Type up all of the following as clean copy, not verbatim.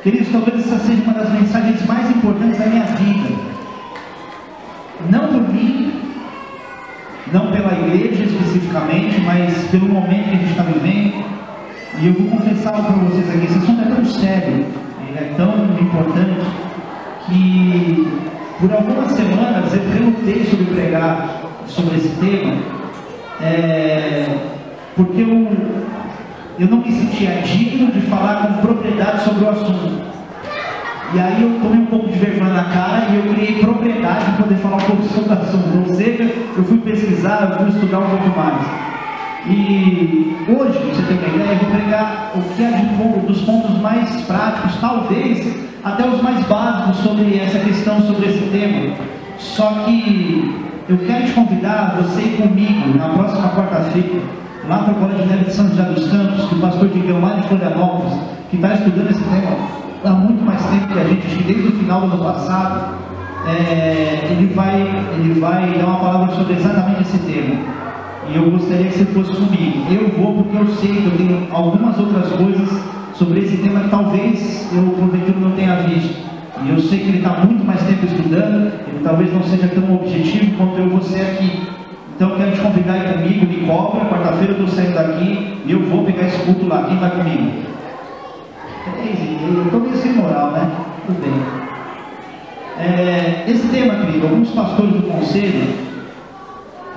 Queridos, talvez essa seja uma das mensagens mais importantes da minha vida. Não por mim, não pela igreja especificamente, mas pelo momento que a gente está vivendo. E eu vou confessar algo para vocês aqui. Esse assunto é tão sério, é tão importante, que por algumas semanas eu relutei sobre pregar sobre esse tema, porque eu não me sentia digno de falar com propriedade sobre o assunto. E aí eu tomei um pouco de vergonha na cara e eu criei propriedade de poder falar um pouco sobre o assunto. Ou seja, eu fui pesquisar, eu fui estudar um pouco mais. E hoje, pra você ter uma ideia, eu vou pregar o que é dos pontos mais práticos, talvez até os mais básicos sobre essa questão, sobre esse tema. Só que eu quero te convidar, você ir comigo na próxima quarta-feira, lá para o Colégio Neve de São José dos Campos, que o pastor Digão, lá de Florianópolis, que está estudando esse tema há muito mais tempo que a gente, acho que desde o final do ano passado, ele vai dar uma palavra sobre exatamente esse tema. E eu gostaria que você fosse comigo. Eu vou porque eu sei que eu tenho algumas outras coisas sobre esse tema que talvez eu, porventura, não tenha visto. E eu sei que ele está muito mais tempo estudando, ele talvez não seja tão objetivo quanto eu vou ser aqui. Então eu quero te convidar a ir comigo, me cobra, quarta-feira eu estou saindo daqui e eu vou pegar esse culto lá. Quem vai comigo? Eu estou meio sem moral, né? Tudo bem. Esse tema, querido, alguns pastores do conselho,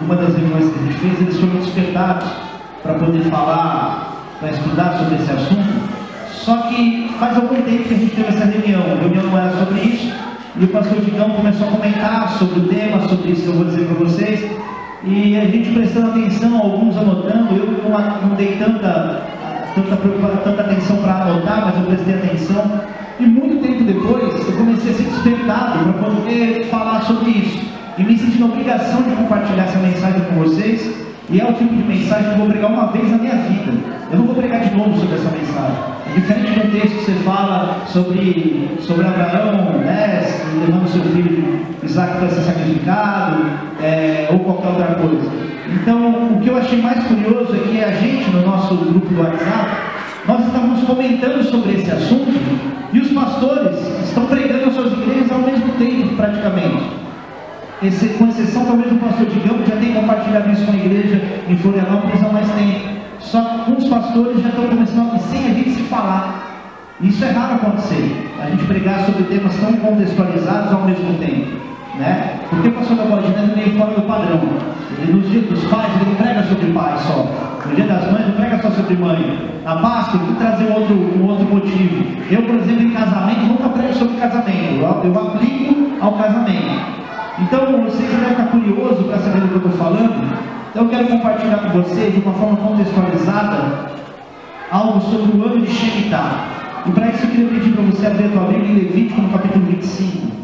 numa das reuniões que a gente fez, eles foram despertados para poder falar, para estudar sobre esse assunto. Só que faz algum tempo que a gente teve essa reunião, a reunião não era sobre isso, e o pastor Digão começou a comentar sobre o tema, sobre isso que eu vou dizer para vocês, e a gente prestando atenção, alguns anotando. Eu não dei tanta atenção para anotar, mas eu prestei atenção, e muito tempo depois eu comecei a ser despertado para poder falar sobre isso, e me senti na obrigação de compartilhar essa mensagem com vocês. E é o tipo de mensagem que eu vou pregar uma vez na minha vida. Eu não vou pregar de novo sobre essa mensagem. É diferente de um texto que você fala sobre Abraão, né, levando seu filho Isaac para ser sacrificado, ou qualquer outra coisa. Então, o que eu achei mais curioso é que a gente, no nosso grupo do WhatsApp, nós estávamos comentando sobre esse assunto, e os pastores estão pregando as suas igrejas ao mesmo tempo, praticamente. Com exceção talvez do pastor Digão, que já tem compartilhado isso com a igreja em Florianópolis há mais tempo. Só que alguns pastores já estão começando sem a gente se falar. Isso é raro acontecer, a gente pregar sobre temas tão contextualizados ao mesmo tempo, né? Porque o pastor da Bola de Neve é meio fora do padrão. Nos dias dos pais ele não prega sobre pai só. No dia das mães não prega só sobre mãe. Na Páscoa ele trazer um outro motivo. Eu, por exemplo, em casamento nunca prego sobre casamento. Eu aplico ao casamento. Então, você deve estar curioso para saber do que eu estou falando. Então, eu quero compartilhar com você, de uma forma contextualizada, algo sobre o ano de Shemitah. E para isso eu queria pedir para você abrir a tua Bíblia em Levítico, no capítulo 25.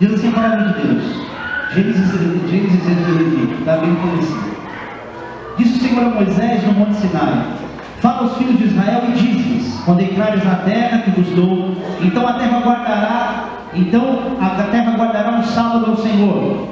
Diz assim a palavra de Deus, Gênesis e Levítico, está bem conhecido. Disse o Senhor a Moisés no Monte Sinai: fala aos filhos de Israel e diz-lhes: quando entrares na terra que vos dou, então a terra guardará um sábado ao Senhor.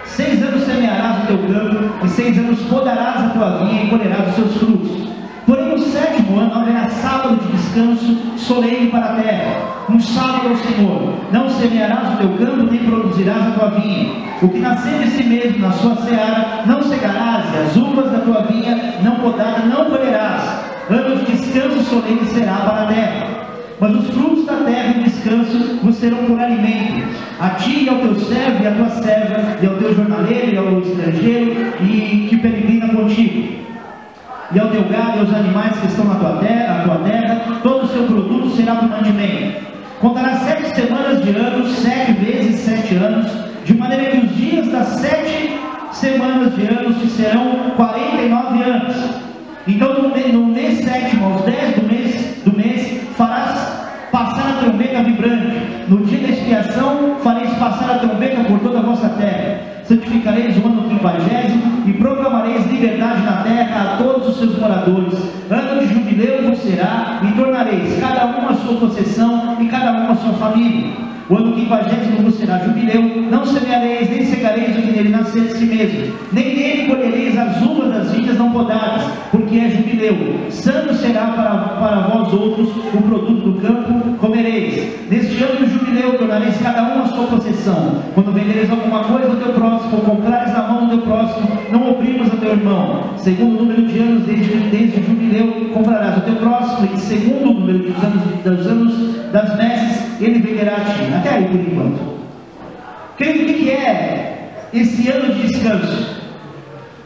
6 anos semearás o teu campo, e 6 anos podarás a tua vinha e colherás os seus frutos. Porém no 7º ano haverá sábado de descanso solene para a terra, um sábado ao Senhor. Não semearás o teu campo, nem produzirás a tua vinha. O que nascer de si mesmo na sua seara, não cegarás, e as uvas da tua vinha não podada não colherás. Ano de descanso solene será para a terra. Mas os frutos da terra em descanso vos serão por alimento, a ti e ao teu servo e à tua serva, e ao teu jornaleiro e ao estrangeiro, e que peregrina contigo. E ao teu gado e aos animais que estão na tua terra, todo o seu produto será por mantimento. Contará 7 semanas de anos, 7 vezes 7 anos, de maneira que os dias das 7 semanas de anos te serão 49 anos. Então no mês 7º, aos 10 do mês, farás passar a trombeta vibrante. No dia da expiação fareis passar a trombeta por toda a vossa terra. Santificareis o ano 50º e proclamareis liberdade na terra a todos os seus moradores. Ano de jubileu vos será, e sua possessão e cada um a sua família. O ano 50º vos será jubileu, não semeareis, nem cegareis o que nele nascer de si mesmo, nem nele colhereis as uvas das vinhas não podadas, porque é jubileu. Santo será para vós outros o produto do campo, comereis. Neste ano do jubileu tornareis cada um a sua possessão. Quando vendereis alguma coisa ao teu próximo, ou comprares na mão do teu próximo, não oprimas ao teu irmão. Segundo o número de anos desde o jubileu, comprarás o teu próximo, e segundo o número dos anos das messes, ele venderá a ti. Até aí por enquanto. Querido, o que é esse ano de descanso?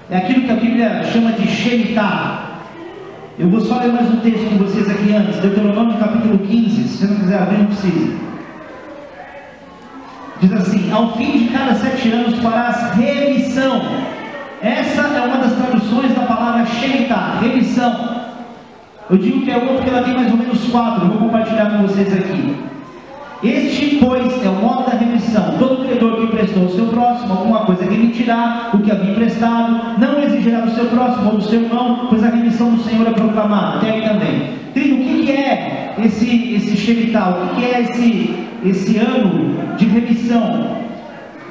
É aquilo que a Bíblia chama de Shemitah. Eu vou só ler mais um texto com vocês aqui antes, Deuteronômio capítulo 15, se você não quiser abrir, não precisa. Diz assim: ao fim de cada 7 anos farás remissão. Essa é uma das traduções da palavra Shemitah, remissão. Eu digo que é uma porque ela tem mais ou menos 4, eu vou compartilhar com vocês aqui. Este, pois, é o modo da remissão. Todo credor que emprestou ao seu próximo alguma coisa que remitirá o que havia emprestado, não exigirá do seu próximo ou do seu irmão, pois a remissão do Senhor é proclamada. Até aí também. Querido, o que é esse Shemitah? O que é esse ano de remissão?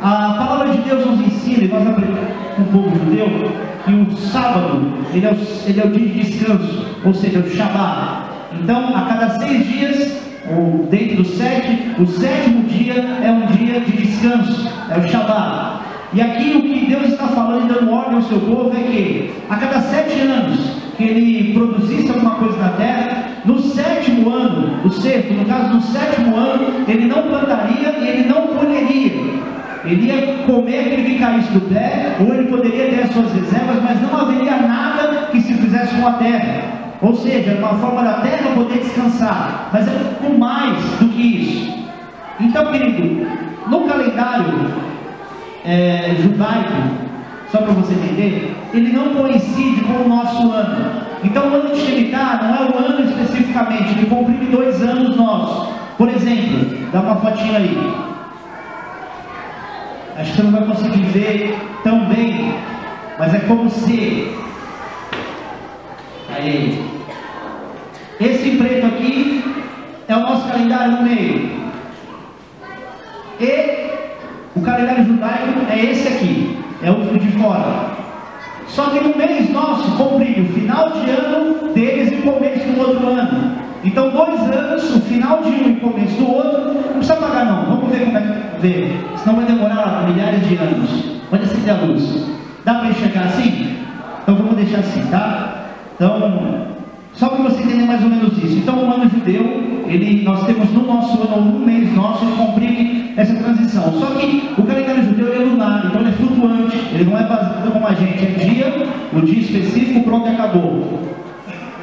A palavra de Deus nos ensina, e nós aprendemos com o povo judeu, que o sábado, ele é o dia de descanso, ou seja, o Shabbat. Então, a cada 6 dias, ou dentro do 7, o 7º dia é um dia de descanso, é o Shabbat. E aqui o que Deus está falando e dando ordem ao seu povo é que a cada 7 anos que ele produzisse alguma coisa na terra, no 7º ano, o sexto, no caso no 7º ano, ele não plantaria e ele não colheria. Ele ia comer aquilo que caísse do pé, ou ele poderia ter as suas reservas, mas não haveria nada que se fizesse com a terra. Ou seja, uma forma da terra poder descansar, mas é com mais do que isso. Então, querido, no calendário judaico, só para você entender, ele não coincide com o nosso ano. Então, o ano de Shemitah não é o ano especificamente, ele comprime 2 anos nossos. Por exemplo, dá uma fotinha aí. Acho que você não vai conseguir ver tão bem, mas é como se... Aí. Esse preto aqui é o nosso calendário no meio. E o calendário judaico é esse aqui, é o de fora. Só que no mês nosso comprime o final de ano deles e o começo do outro ano. Então 2 anos, o final de um e o começo do outro, não precisa pagar não, vamos ver como é que ver, senão vai demorar milhares de anos. Pode acender a luz. Dá para enxergar assim? Então vamos deixar assim, tá? Então, só para você entender mais ou menos isso. Então o ano judeu, nós temos no nosso ano, ou no mês nosso, ele comprime essa transição. Só que o calendário judeu é lunar, então ele é flutuante, ele não é baseado como a gente, é o dia específico, pronto e acabou.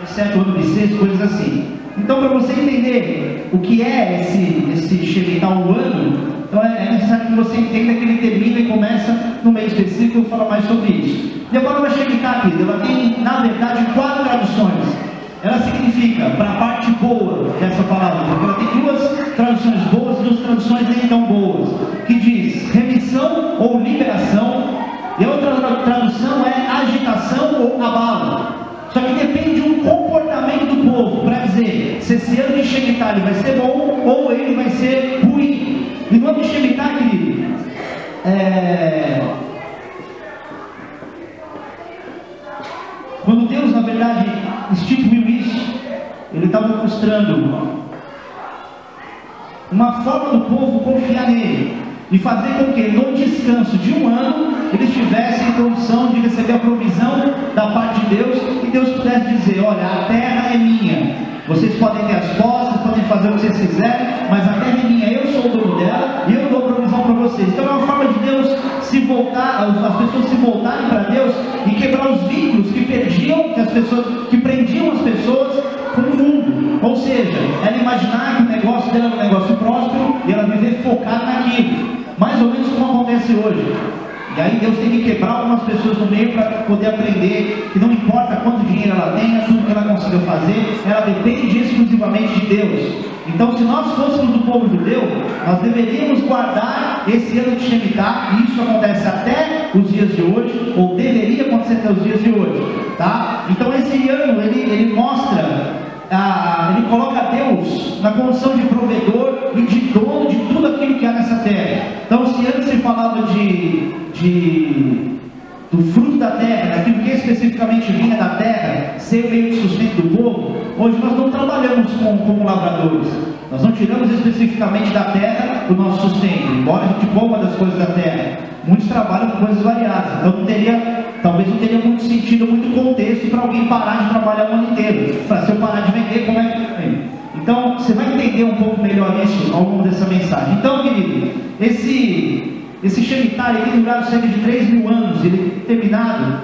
Exceto o ano bissexto, coisas assim. Então, para você entender o que é esse Shemitah, o ano, então é necessário que você entenda que ele termina e começa no mês específico. Eu vou falar mais sobre isso. E a palavra Shemitah aqui, ela tem, na verdade, 4 traduções. Ela significa, para a parte boa dessa palavra, porque ela tem 2 traduções boas e 2 traduções nem tão boas, que diz remissão ou liberação, e a outra tradução é agitação ou abalo. Só que depende do comportamento do povo, para dizer se esse ano de Shemitah ele vai ser bom ou ele vai ser ruim. E no ano de Shemitah, querido, quando Deus, na verdade, instituiu isso, ele estava mostrando uma forma do povo confiar nele e fazer com que no descanso de um ano eles tivessem condição de receber a provisão da parte de Deus, e Deus pudesse dizer: olha, a terra é minha, vocês podem ter as posses, podem fazer o que vocês quiserem, mas a terra é minha, eu sou o dono dela e eu dou provisão para vocês. Então é uma forma de Deus se voltar, as pessoas se voltarem para Deus e quebrar os vínculos que prendiam as pessoas com o mundo. Ou seja, ela imaginar que o negócio dela era um negócio próspero e ela viver focada naquilo, mais ou menos como acontece hoje. E aí Deus tem que quebrar algumas pessoas no meio para poder aprender que não importa quanto dinheiro ela tenha, tudo que ela consiga fazer, ela depende exclusivamente de Deus. Então, se nós fôssemos do povo judeu, nós deveríamos guardar esse ano de Shemitah, e isso acontece até os dias de hoje, ou deveria acontecer até os dias de hoje, tá? Então esse ano, ele mostra ele coloca Deus na condição de provedor e de dono de tudo aquilo que há nessa terra. Então, se antes se falava do fruto da terra, daquilo que especificamente vinha da terra, ser o meio de sustento do povo, hoje nós não trabalhamos como lavradores. Nós não tiramos especificamente da terra o nosso sustento, embora a gente coma das coisas da terra. Muitos trabalham com coisas variadas, então talvez não teria muito sentido, muito contexto para alguém parar de trabalhar o ano inteiro. Se eu parar de vender, como é que vai? Então, você vai entender um pouco melhor isso ao longo dessa mensagem. Então, querido, esse Shemitah, ele tem durado cerca de 3.000 anos, ele tem terminado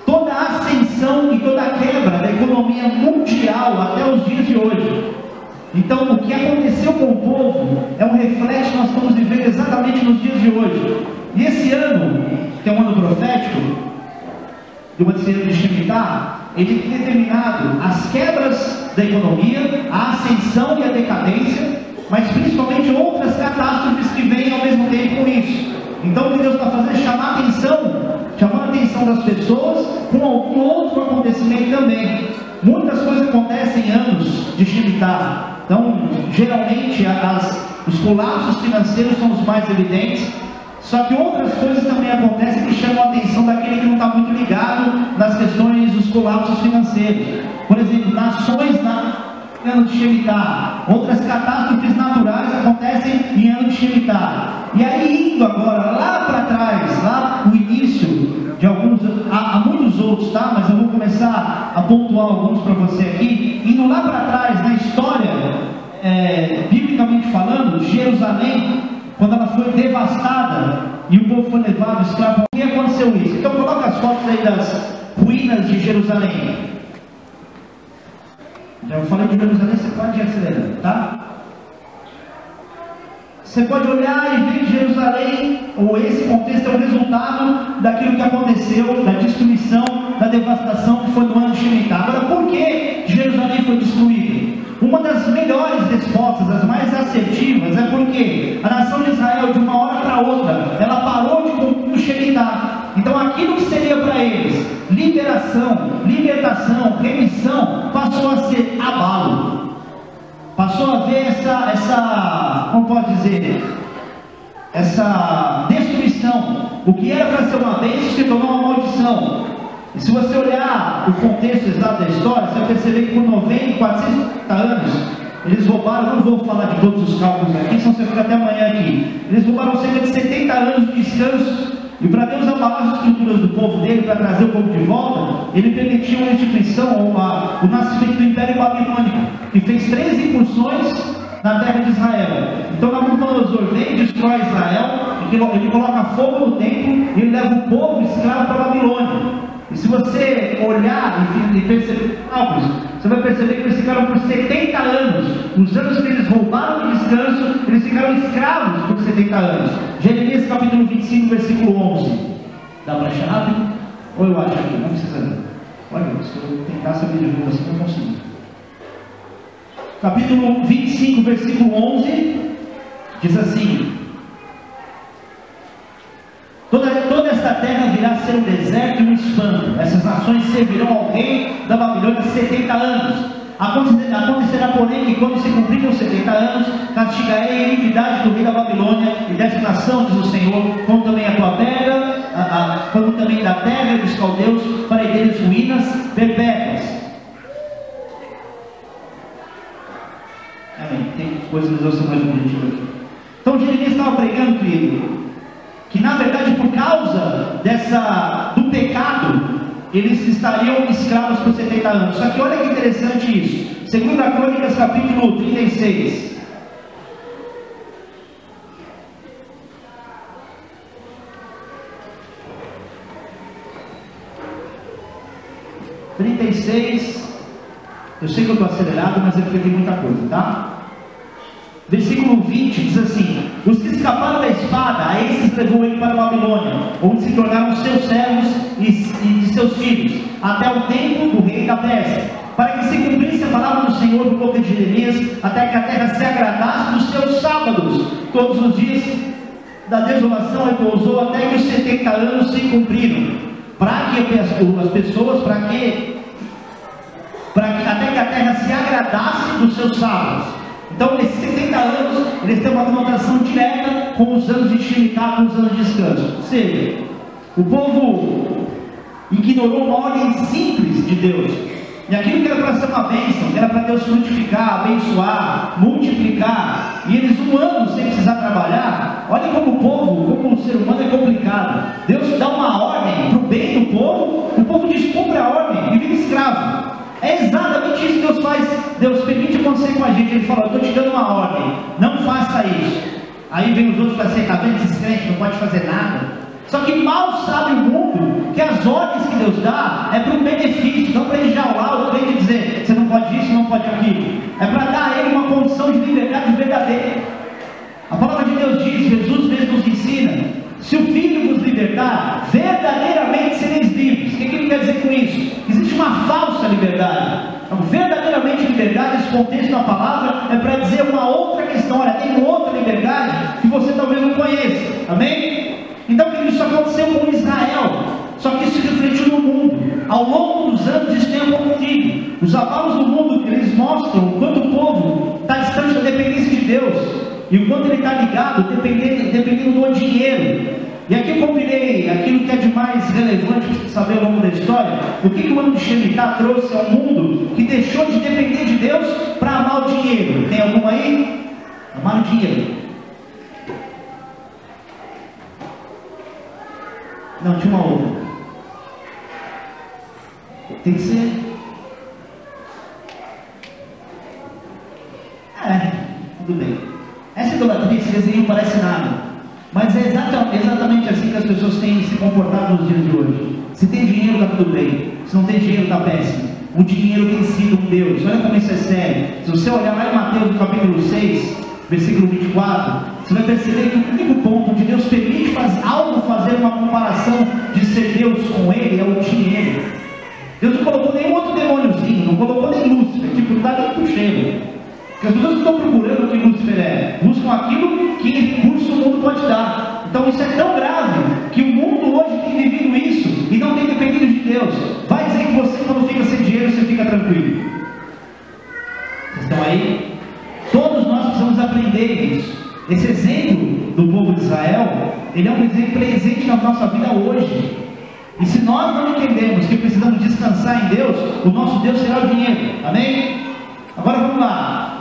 toda a ascensão e toda a quebra da economia mundial até os dias de hoje. Então, o que aconteceu com o povo é um reflexo que nós estamos vivendo exatamente nos dias de hoje. E esse ano, que é um ano profético, esse ano de Shemitah, ele tem determinado as quebras da economia, a ascensão e a decadência, mas principalmente outras catástrofes que vêm ao mesmo tempo com isso. Então, o que Deus está fazendo é chamando a atenção das pessoas com algum outro acontecimento também. Muitas coisas acontecem em anos de Shemitah. Então, geralmente, os colapsos financeiros são os mais evidentes, só que outras coisas também acontecem que chamam a atenção daquele que não está muito ligado nas questões dos colapsos financeiros. Por exemplo, nações em ano de Shemitah, outras catástrofes naturais acontecem em ano de Shemitah. E aí, indo agora lá para trás, lá no início de alguns, há muitos outros, tá? Mas eu vou começar a pontuar alguns para você aqui. Indo lá para trás, na história, biblicamente falando, Jerusalém, quando ela foi devastada e o povo foi levado escravo, o que aconteceu isso? Então coloca as fotos aí das ruínas de Jerusalém. Já eu falei de Jerusalém, você pode ir acelerando, tá? Você pode olhar e ver que Jerusalém, ou esse contexto é o resultado daquilo que aconteceu, da destruição, da devastação que foi no ano de Shemitah. Agora, por que Jerusalém foi destruída? Uma das melhores respostas, as mais assertivas, é porque a nação de Israel, de uma hora para outra, ela parou de cumprir o Shemitah. Então aquilo que seria para eles liberação, libertação, remissão, passou a ser abalo. Passou a haver como pode dizer, essa destruição. O que era para ser uma bênção se tornou uma maldição. E se você olhar o contexto exato da história, você vai perceber que por 450 anos, eles roubaram, não vou falar de todos os cálculos aqui, senão você fica até amanhã aqui. Eles roubaram cerca de 70 anos de descanso, e para Deus abalar as estruturas do povo dele, para trazer o povo de volta, ele permitiu uma instituição, o nascimento do Império Babilônico, que fez 3 incursões na terra de Israel. Então Nabucodonosor vem e destrói Israel, ele coloca fogo no templo, e ele leva o povo escravo para a Babilônia. E se você olhar e perceber cálculos, você vai perceber que eles ficaram por 70 anos. Os anos que eles roubaram de descanso, eles ficaram escravos por 70 anos. Jeremias capítulo 25, versículo 11. Dá para achar rápido? Ou eu acho aqui? Não precisa. Olha, se eu tentar saber de novo assim, eu consigo. Capítulo 25, versículo 11, diz assim: Toda esta terra virá a ser um deserto e um espanto. Essas nações servirão ao rei da Babilônia 70 anos. Acontecerá, porém, que quando se cumprirem os 70 anos, castigarei a iniquidade do rei da Babilônia e dessa nação, diz o Senhor, como também a tua terra, como também da terra dos caldeus, farei deles ruínas perpétuas. Amém. Tem coisas que eu sou mais objetivo aqui. Então Jeremias estava pregando, querido, que na verdade por causa do pecado, eles estariam escravos por 70 anos. Só que olha que interessante isso. 2 Crônicas capítulo 36. Eu sei que eu estou acelerado, mas é porque tem muita coisa, tá? Versículo 20 diz assim: os que escaparam da espada, a esses levou ele para a Babilônia, onde se tornaram seus servos e de seus filhos, até o tempo do rei da Pérsia, para que se cumprisse a palavra do Senhor por boca de Jeremias, até que a terra se agradasse dos seus sábados. Todos os dias da desolação repousou, até que os 70 anos se cumpriram, para que as pessoas, para que até que a terra se agradasse dos seus sábados. Então, esses 70 anos, eles têm uma conotação direta com os anos de Shemitah, com os anos de descanso. Ou seja, o povo ignorou uma ordem simples de Deus. E aquilo que era para ser uma bênção, que era para Deus frutificar, abençoar, multiplicar, e eles um ano sem precisar trabalhar. Olha como o povo, como o ser humano é complicado. Deus dá uma ordem para o bem do povo, o povo descumpre a ordem e vira escravo. É exatamente isso que Deus faz. Deus permite acontecer com a gente. Ele fala: eu estou te dando uma ordem, não faça isso. Aí vem os outros e falam assim: está vendo, esses crentes não pode fazer nada. Só que mal sabe o mundo que as ordens que Deus dá é para um benefício, não para enjaular o crente e dizer: você não pode isso, não pode aquilo. É para dar a ele uma condição de liberdade verdadeira. A palavra de Deus diz, Jesus mesmo nos ensina: se o Filho vos libertar, verdadeiramente sereis livres. O que ele quer dizer com isso? Existe uma falsa liberdade. Então, verdadeiramente liberdade, esse contexto da palavra é para dizer uma outra questão. Olha, tem outra liberdade que você talvez não conheça. Amém? Então, isso aconteceu com Israel, só que isso se refletiu no mundo. Ao longo dos anos isso tem acontecido. Os abalos do mundo, eles mostram o quanto o povo está distante da dependência de Deus, e o quanto ele está ligado, dependendo do dinheiro. E aqui eu compilei aquilo que é de mais relevante para você saber ao longo da história. O que o ano de Shemitah trouxe ao mundo que deixou de depender de Deus para amar o dinheiro? Tem algum aí? Amar o dinheiro. Não, tinha uma outra. Tem que ser. Tudo bem. Essa idolatria, esse desenho parece nada. Mas é exatamente assim que as pessoas têm se comportado nos dias de hoje. Se tem dinheiro, está tudo bem. Se não tem dinheiro, está péssimo. O dinheiro tem sido um Deus. Olha como isso é sério. Se você olhar lá em Mateus, no capítulo 6, versículo 24, você vai perceber que o único ponto onde Deus permite fazer uma comparação de ser Deus com ele é o dinheiro. Deus não colocou nenhum outro demôniozinho, não colocou nem Lúcifer, tipo, não dá nem pro cheiro. Porque as pessoas que estão procurando o que Lúcifer é, buscam aquilo que em recurso o mundo pode dar. Então isso é tão grave que o mundo hoje tem vivido isso e não tem dependido de Deus. Vai dizer que você, quando fica sem dinheiro, você fica tranquilo. Vocês estão aí? Todos nós precisamos aprender isso. Esse exemplo do povo de Israel, ele é um exemplo presente na nossa vida hoje. E se nós não entendemos que precisamos descansar em Deus, o nosso Deus será o dinheiro. Amém? Agora vamos lá.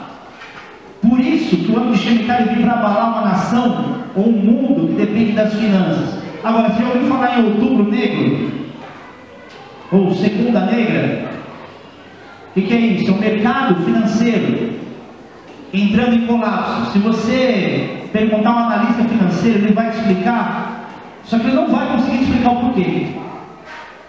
Por isso que o ano de Shemitah vem para abalar uma nação ou um mundo que depende das finanças. Agora, você já ouviu falar em Outubro Negro? Ou Segunda Negra? O que é isso? É um mercado financeiro entrando em colapso. Se você perguntar a um analista financeiro, ele vai te explicar, só que ele não vai conseguir te explicar o porquê.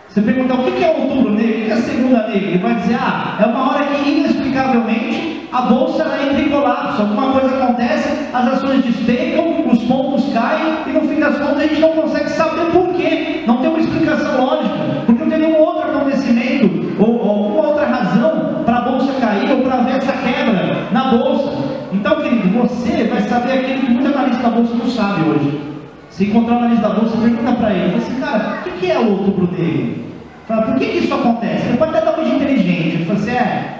Você perguntar o que é Outubro Negro, o que é Segunda Negra, ele vai dizer: é uma hora que inexplicavelmente a bolsa entra em colapso, alguma coisa acontece, as ações despencam, os pontos caem, e no fim das contas a gente não consegue saber porquê, não tem uma explicação lógica, porque não tem nenhum outro acontecimento, ou alguma outra razão para a bolsa cair, ou para haver essa quebra na bolsa. Então, querido, você vai saber aquilo que muito analista da bolsa não sabe hoje. Se encontrar um analista da bolsa, pergunta para ele, fala assim: cara, o que é o Outubro Negro? Fala, por que isso acontece? Ele pode até dar muito inteligente. Ele fala assim: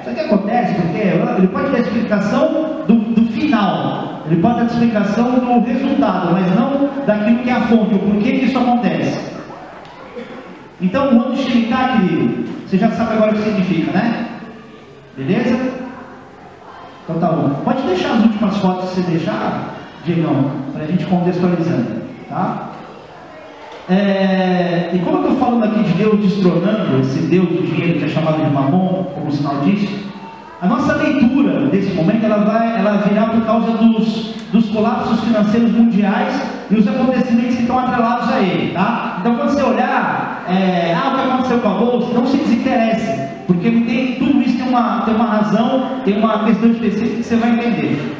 isso aqui acontece porque ele pode dar a explicação do final, ele pode dar a explicação do resultado, mas não daquilo que é a fonte, o porquê que isso acontece. Então, o ano de Shemitah, querido, você já sabe agora o que significa, né? Beleza? Então tá bom. Pode deixar as últimas fotos que você deixar, Diegão, para a gente contextualizando, tá? E como eu estou falando aqui de Deus destronando esse Deus do dinheiro que é chamado de Mamon, como sinal disso, a nossa leitura desse momento ela virá por causa dos colapsos financeiros mundiais e os acontecimentos que estão atrelados a ele, tá? Então, quando você olhar o que aconteceu com a bolsa, não se desinteresse, porque tudo isso tem uma razão, tem uma questão específica que você vai entender.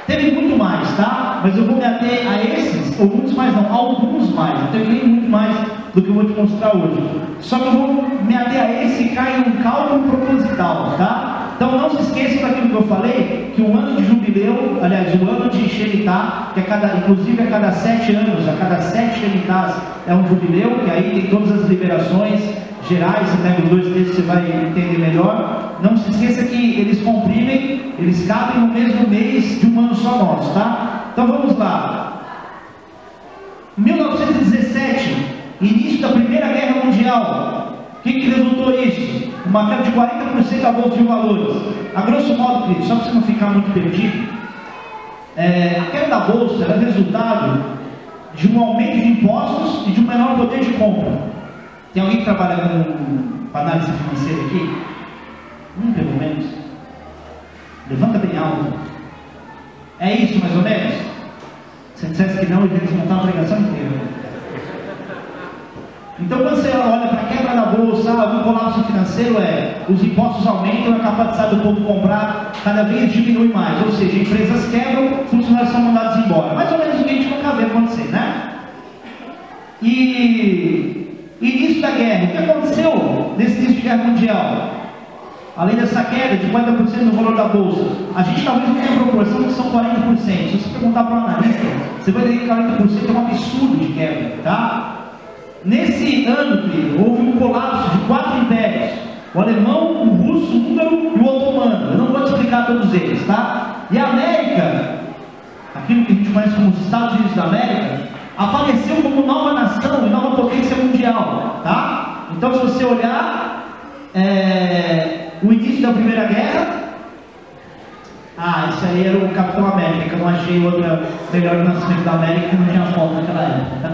Teve muito mais, tá? Mas eu vou me ater a esses, ou muitos mais não, alguns mais. Eu tenho muito mais do que eu vou te mostrar hoje. Só que eu vou me ater a esse e cair em um cálculo proposital, tá? Então Então não se esqueçam daquilo que eu falei, que o ano de jubileu, aliás, o ano de Shemitah, que inclusive a cada 7 anos, a cada 7 Shemitahs é um jubileu, que aí tem todas as liberações gerais, você pega os 2 textos, você vai entender melhor. Não se esqueça que eles comprimem, eles cabem no mesmo mês de um ano só nosso, tá? Então vamos lá. 1917, início da Primeira Guerra Mundial. O que resultou isso? Uma queda de 40% da Bolsa de Valores. A grosso modo, querido, só para você não ficar muito perdido, a queda da Bolsa era resultado de um aumento de impostos e de um menor poder de compra. Tem alguém que trabalha com análise financeira aqui? Pelo menos. Levanta bem alto. É isso, mais ou menos? Se dissesse que não, eu ia desmontar a pregação inteira. Então, quando você olha para a quebra da bolsa, algum colapso financeiro, os impostos aumentam, a capacidade do povo comprar cada vez diminui mais. Ou seja, empresas quebram, funcionários são mandados embora. Mais ou menos o que a gente nunca vê acontecer, né? E início da guerra. O que aconteceu nesse início de guerra mundial? Além dessa queda de 40% do valor da bolsa, a gente talvez não tenha a proporção que são 40%. Se você perguntar para um analista, você vai ver que 40% é um absurdo de quebra, tá? Nesse ano, querido, houve um colapso de 4 impérios: o alemão, o russo, o húngaro e o otomano. Eu não vou te explicar todos eles, tá? E a América, aquilo que a gente conhece como os Estados Unidos da América, apareceu como nova nação e nova potência mundial, tá? Então, se você olhar o início da Primeira Guerra, isso aí era o Capitão América, que eu não achei outra melhor do nascimento da América, que não tinha foto naquela época, tá?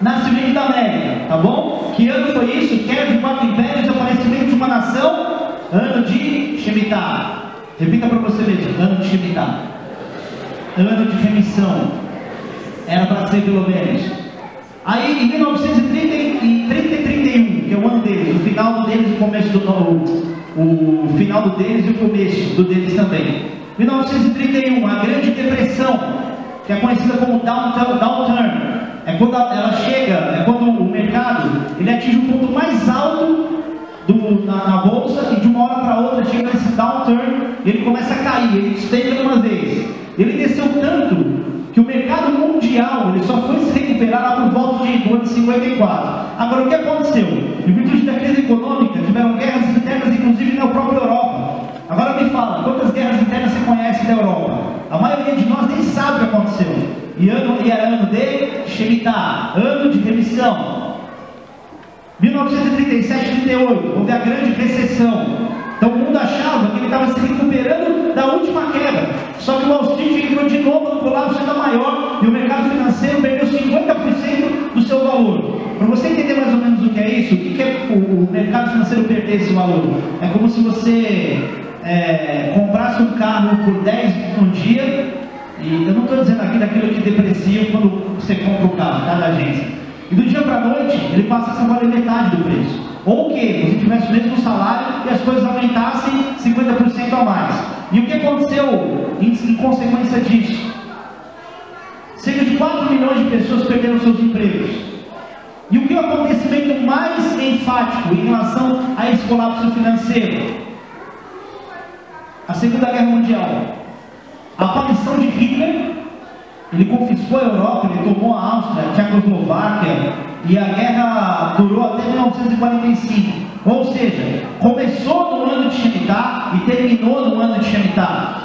Nascimento da América, tá bom? Que ano foi isso? Queda de 4 impérios, aparecimento de uma nação, ano de Shemitah. Repita para você mesmo, ano de Shemitah. Ano de remissão. Era para ser pelo menos. Aí em 1930 e 31, que é o ano deles, o final do deles e o começo do o final do deles e o começo do deles também. 1931, a Grande Depressão, que é conhecida como downturn. É quando ela chega, quando o mercado ele atinge o ponto mais alto na bolsa e de uma hora para outra chega nesse downturn e ele começa a cair, ele despenca de uma vez. Ele desceu tanto que o mercado mundial ele só foi se recuperar lá por volta do ano de 54. Agora, o que aconteceu? Em virtude da crise econômica, tiveram guerras internas, inclusive na própria Europa. Agora me fala, quantas guerras internas você conhece da Europa? A maioria de nós nem sabe o que aconteceu. E era ano de Shemitah, ano de remissão. 1937 e 38, houve a grande recessão. Então o mundo achava que ele estava se recuperando da última queda. Só que o Wall Street entrou de novo no colapso ainda maior e o mercado financeiro perdeu 50% do seu valor. Para você entender mais ou menos o que é isso, o que é o mercado financeiro perder esse valor? É como se você comprasse um carro por 10 num dia. E eu não estou dizendo aqui daquilo que deprecia quando você compra o carro, cada agência. E do dia para a noite, ele passa a valer metade do preço. Ou que você tivesse o mesmo salário e as coisas aumentassem 50% a mais. E o que aconteceu em consequência disso? Cerca de 4 milhões de pessoas perderam seus empregos. E o que é o acontecimento mais enfático em relação a esse colapso financeiro? A Segunda Guerra Mundial. A aparição de Hitler, ele confiscou a Europa, ele tomou a Áustria, a Tchecoslováquia, e a guerra durou até 1945. Ou seja, começou no ano de Shemitah e terminou no ano de Shemitah.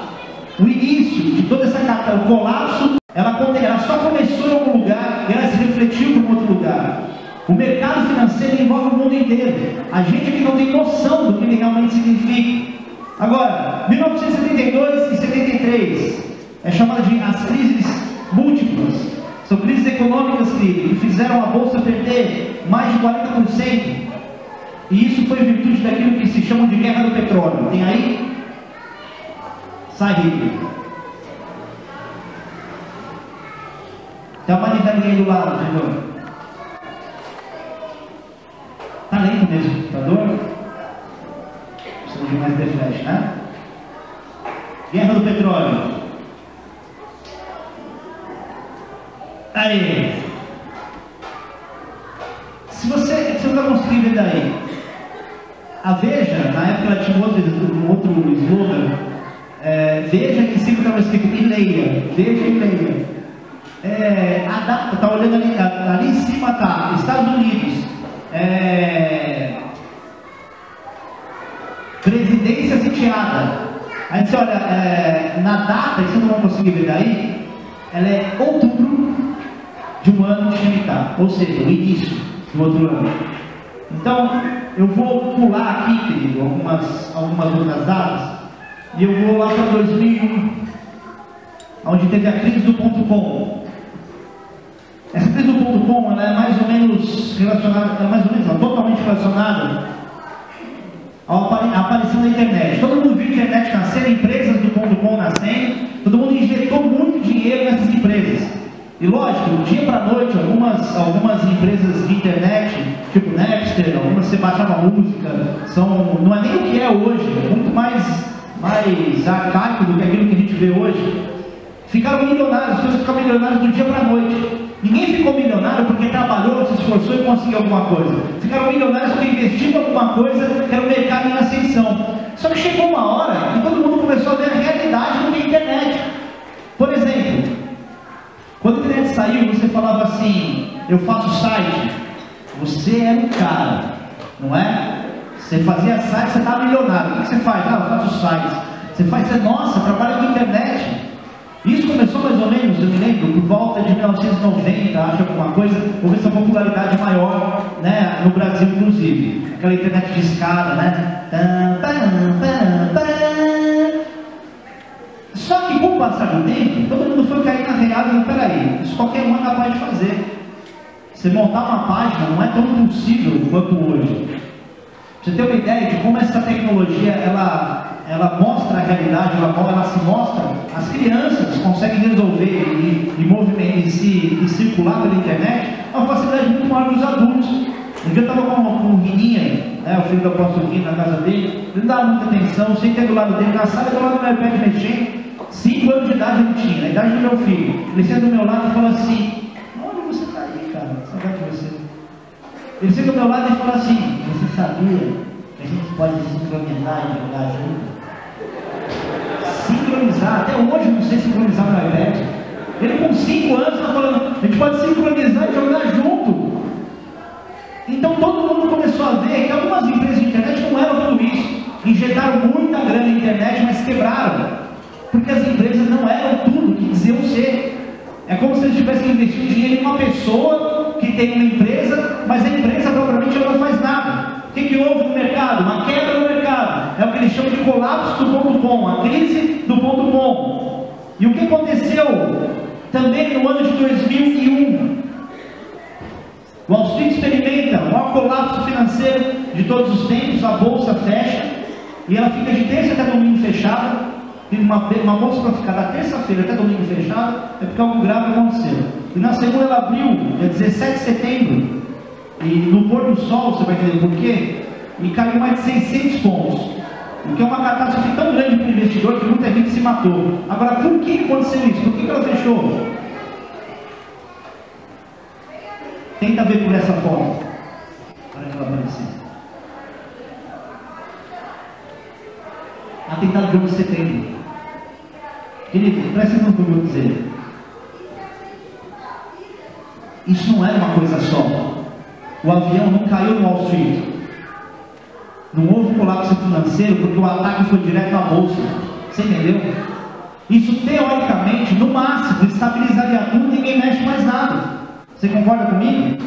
O início de toda essa o colapso, ela só começou em algum lugar e ela se refletiu para um outro lugar. O mercado financeiro envolve o mundo inteiro. A gente aqui não tem noção do que ele realmente significa. Agora, 1972 e 73 é chamada de as crises múltiplas. São crises econômicas que fizeram a bolsa perder mais de 40%. E isso foi em virtude daquilo que se chama de guerra do petróleo. Tem aí? Sai, Hitler. Tem uma manivelinha aí do lado, entendeu? Tá lento mesmo o computador? Precisa de mais deflash, né? Guerra do petróleo. Aí. Se você não vai conseguir ver daí. A Veja, na época, ela tinha um outro slogan, veja que sempre estava escrito e leia, veja e leia. A data, está olhando ali em cima, está Estados Unidos, presidência sitiada. Aí você olha, na data, você não vai conseguir ver daí, ela é outubro de um ano de Shemitah, ou seja, o início do outro ano. Então, eu vou pular aqui, querido, algumas outras datas, e eu vou lá para 2001, onde teve a crise do .com. Essa crise do .com, ela é mais ou menos relacionada, totalmente relacionada à aparição da internet. Todo mundo viu a internet nascer, empresas do .com nascendo, todo mundo injetou muito dinheiro nessas empresas. E lógico, do dia para a noite, algumas empresas de internet, tipo Napster, algumas você baixava música, não é nem o que é hoje, é muito mais arcaico do que aquilo que a gente vê hoje. Ficaram milionários, as pessoas ficaram milionárias do dia para a noite. Ninguém ficou milionário porque trabalhou, se esforçou e conseguiu alguma coisa. Ficaram milionários porque investiram em alguma coisa que era o mercado em ascensão. Só que chegou uma hora que todo mundo começou a ver a realidade do que é a internet. Por exemplo, quando a internet saiu, você falava assim, eu faço site. Você era um cara, não é? Você fazia site, você estava milionário. O que você faz? Eu faço sites. Nossa, trabalha com internet. Isso começou mais ou menos, eu me lembro, por volta de 1990, acho alguma coisa, houve essa popularidade maior, né, no Brasil inclusive. Aquela internet de escada, né? Só que com o passar do tempo, todo mundo foi cair na real e peraí, isso qualquer um é capaz de fazer. Você montar uma página não é tão possível quanto hoje. Pra você ter uma ideia de como essa tecnologia, ela mostra a realidade, ela se mostra, as crianças conseguem resolver e circular pela internet, é uma facilidade muito maior que os adultos. Um dia eu estava com o Rininha, né, o filho do apóstolo Rino, na casa dele, ele não dava muita atenção, sentei do lado dele na sala, do lado do meu iPad mexendo, 5 anos de idade ele tinha, a idade do meu filho. Ele senta do meu lado e fala assim, onde você está aí, cara? Saudade de você. Ele senta do meu lado e fala assim, você sabia que a gente pode sincronizar e jogar junto? Sincronizar, até hoje eu não sei sincronizar no iPad. Ele com 5 anos está falando, a gente pode sincronizar e jogar junto. Então todo mundo começou a ver que algumas empresas de internet não eram tudo isso. Injetaram muita grana na internet, mas quebraram. Porque as empresas não eram tudo que diziam ser. É como se eles tivessem investido dinheiro em uma pessoa que tem uma empresa, mas a empresa propriamente ela não faz nada. O que houve no mercado? Uma quebra no mercado. É o que eles chamam de colapso do .com, a crise do .com. E o que aconteceu também no ano de 2001? Wall Street experimenta o maior colapso financeiro de todos os tempos, a bolsa fecha, e ela fica de terça até domingo fechada, e uma bolsa para ficar da terça-feira até domingo fechada, é porque algo grave aconteceu. E na segunda ela abriu, é 17 de setembro, e no pôr do sol, você vai entender por quê, e caiu mais de 600 pontos, o que é uma catástrofe tão grande para o investidor que muita gente se matou. Agora, por que aconteceu isso? Por que ela fechou? Tenta ver por essa forma. Para ela aparecer. Atentado de 11 de setembro. Querido, presta atenção no que eu vou dizer. Isso não era uma coisa só. O avião não caiu no Wall Street. Não houve colapso financeiro porque o ataque foi direto à bolsa. Você entendeu? Isso teoricamente, no máximo, estabilizaria tudo e ninguém mexe mais nada. Você concorda comigo?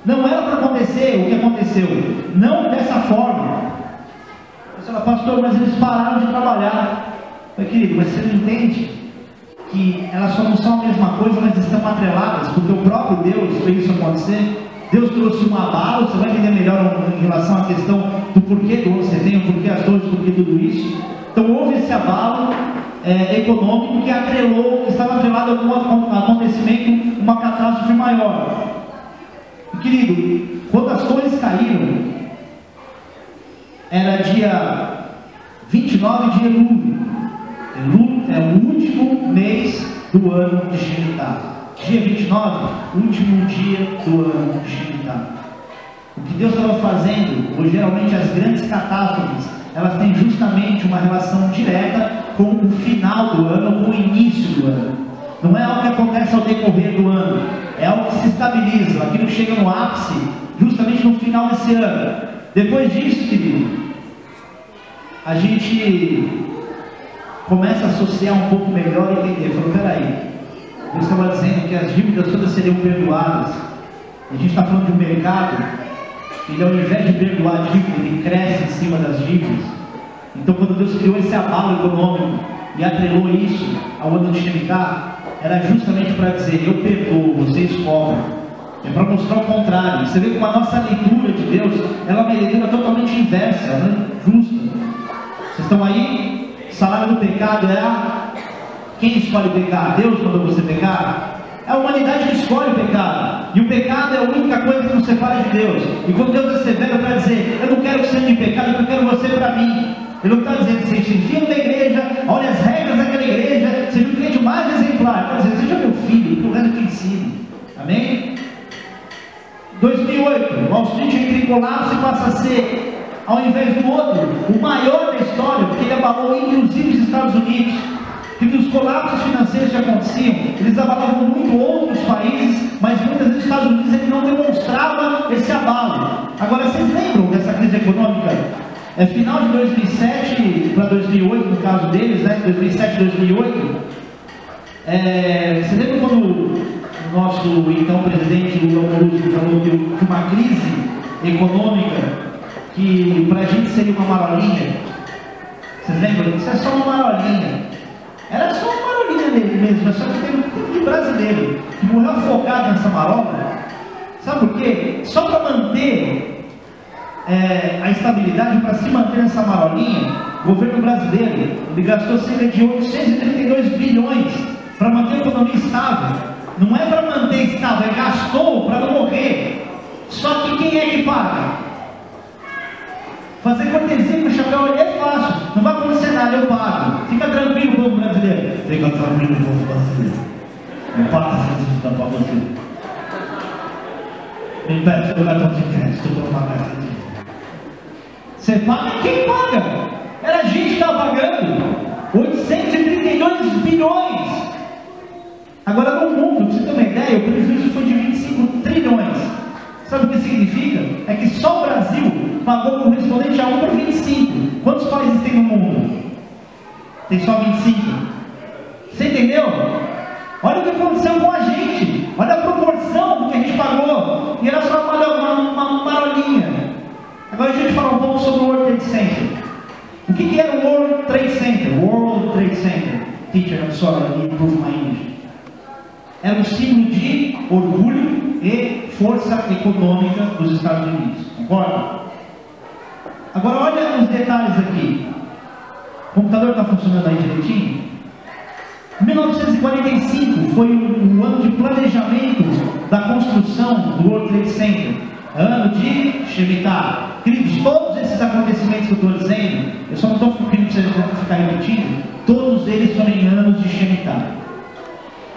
Não era para acontecer o que aconteceu. Não dessa forma. Você fala, pastor, mas eles pararam de trabalhar. Meu querido, mas você não entende que elas só não são a mesma coisa, mas estão atreladas, porque o próprio Deus fez isso acontecer. Deus trouxe um abalo, você vai entender melhor em relação à questão do porquê do 11 de setembro, porquê as dores, porquê tudo isso. Então houve esse abalo econômico que estava atrelado a algum acontecimento, uma catástrofe maior. E, querido, quando as torres caíram, era dia 29 de Elul. Elul é o último mês do ano de Shemitah. Dia 29, último dia do ano de Shemitah. O que Deus estava fazendo, ou geralmente as grandes catástrofes, elas têm justamente uma relação direta com o final do ano, com o início do ano. Não é algo que acontece ao decorrer do ano, é algo que se estabiliza, aquilo que chega no ápice, justamente no final desse ano. Depois disso, querido, a gente começa a associar um pouco melhor e entender. Falou, peraí, Deus estava dizendo que as dívidas todas seriam perdoadas. A gente está falando de um mercado, ele ao invés de perdoar a dívida, ele cresce em cima das dívidas. Então quando Deus criou esse abalo econômico e atrelou isso ao ano de Shemitah, era justamente para dizer, eu perdoo, vocês cobram. É para mostrar o contrário. Você vê como a nossa leitura de Deus, ela é uma leitura totalmente inversa, ela é justa. Vocês estão aí? O salário do pecado é quem escolhe pecar? Deus mandou você pecar? É a humanidade que escolhe o pecado. E o pecado é a única coisa que nos separa de Deus. E quando Deus é severo para dizer, eu não quero que você ande em pecado, eu quero você para mim. Ele não está dizendo, você se enfia na igreja, olha as regras daquela igreja, seja o cliente mais exemplar. Está dizendo, seja meu filho, porque o resto que ensino. Amém? 2008, Wall Street entra em colapso e passa a ser, ao invés do outro, o maior da história, porque ele abalou inclusive os Estados Unidos. Que os colapsos financeiros que aconteciam, eles abalavam muito outros países, mas muitas vezes os Estados Unidos ele não demonstrava esse abalo. Agora, vocês lembram dessa crise econômica? É final de 2007 para 2008, no caso deles, né? 2007 e 2008. Você lembra quando o nosso então presidente Lula Molusco falou que uma crise econômica que para a gente seria uma marolinha? Vocês lembram? Isso é só uma marolinha. Era só uma marolinha dele mesmo, só que teve um tipo de brasileiro que morreu afogado nessa marola. Sabe por quê? Só para manter a estabilidade, para se manter nessa marolinha, o governo brasileiro ele gastou cerca de 832 bilhões para manter a economia estável. Não é para manter estável, é gastou para não morrer. Só que quem é que paga? Fazer cortesia com o chapéu é fácil, não vai acontecer nada, eu pago. Fica tranquilo, povo brasileiro. Fica tranquilo, povo brasileiro. Não paga essa dívida para você. Me peça o cartão de crédito para pagar essa dívida. Você paga quem paga? Era a gente que estava pagando 832 bilhões. Agora no mundo, para você ter uma ideia, o prejuízo foi de 25 trilhões. Sabe o que significa? É que só o Brasil pagou correspondente a 1 por 25. Quantos países tem no mundo? Tem só 25. Você entendeu? Olha o que aconteceu com a gente. Olha a proporção do que a gente pagou. E era só uma marolinha. Agora a gente fala um pouco sobre o World Trade Center. O que era o World Trade Center? World Trade Center. Teacher, I'm sorry, I improve my English. Era um símbolo de orgulho e força econômica dos Estados Unidos. Concorda? Agora olha os detalhes aqui. O computador está funcionando aí direitinho? 1945 foi o ano de planejamento da construção do World Trade Center. Ano de Shemitah. Queridos, todos esses acontecimentos que eu estou dizendo, eu só não estou pedindo para você ficar repetindo, todos eles foram em anos de Shemitah.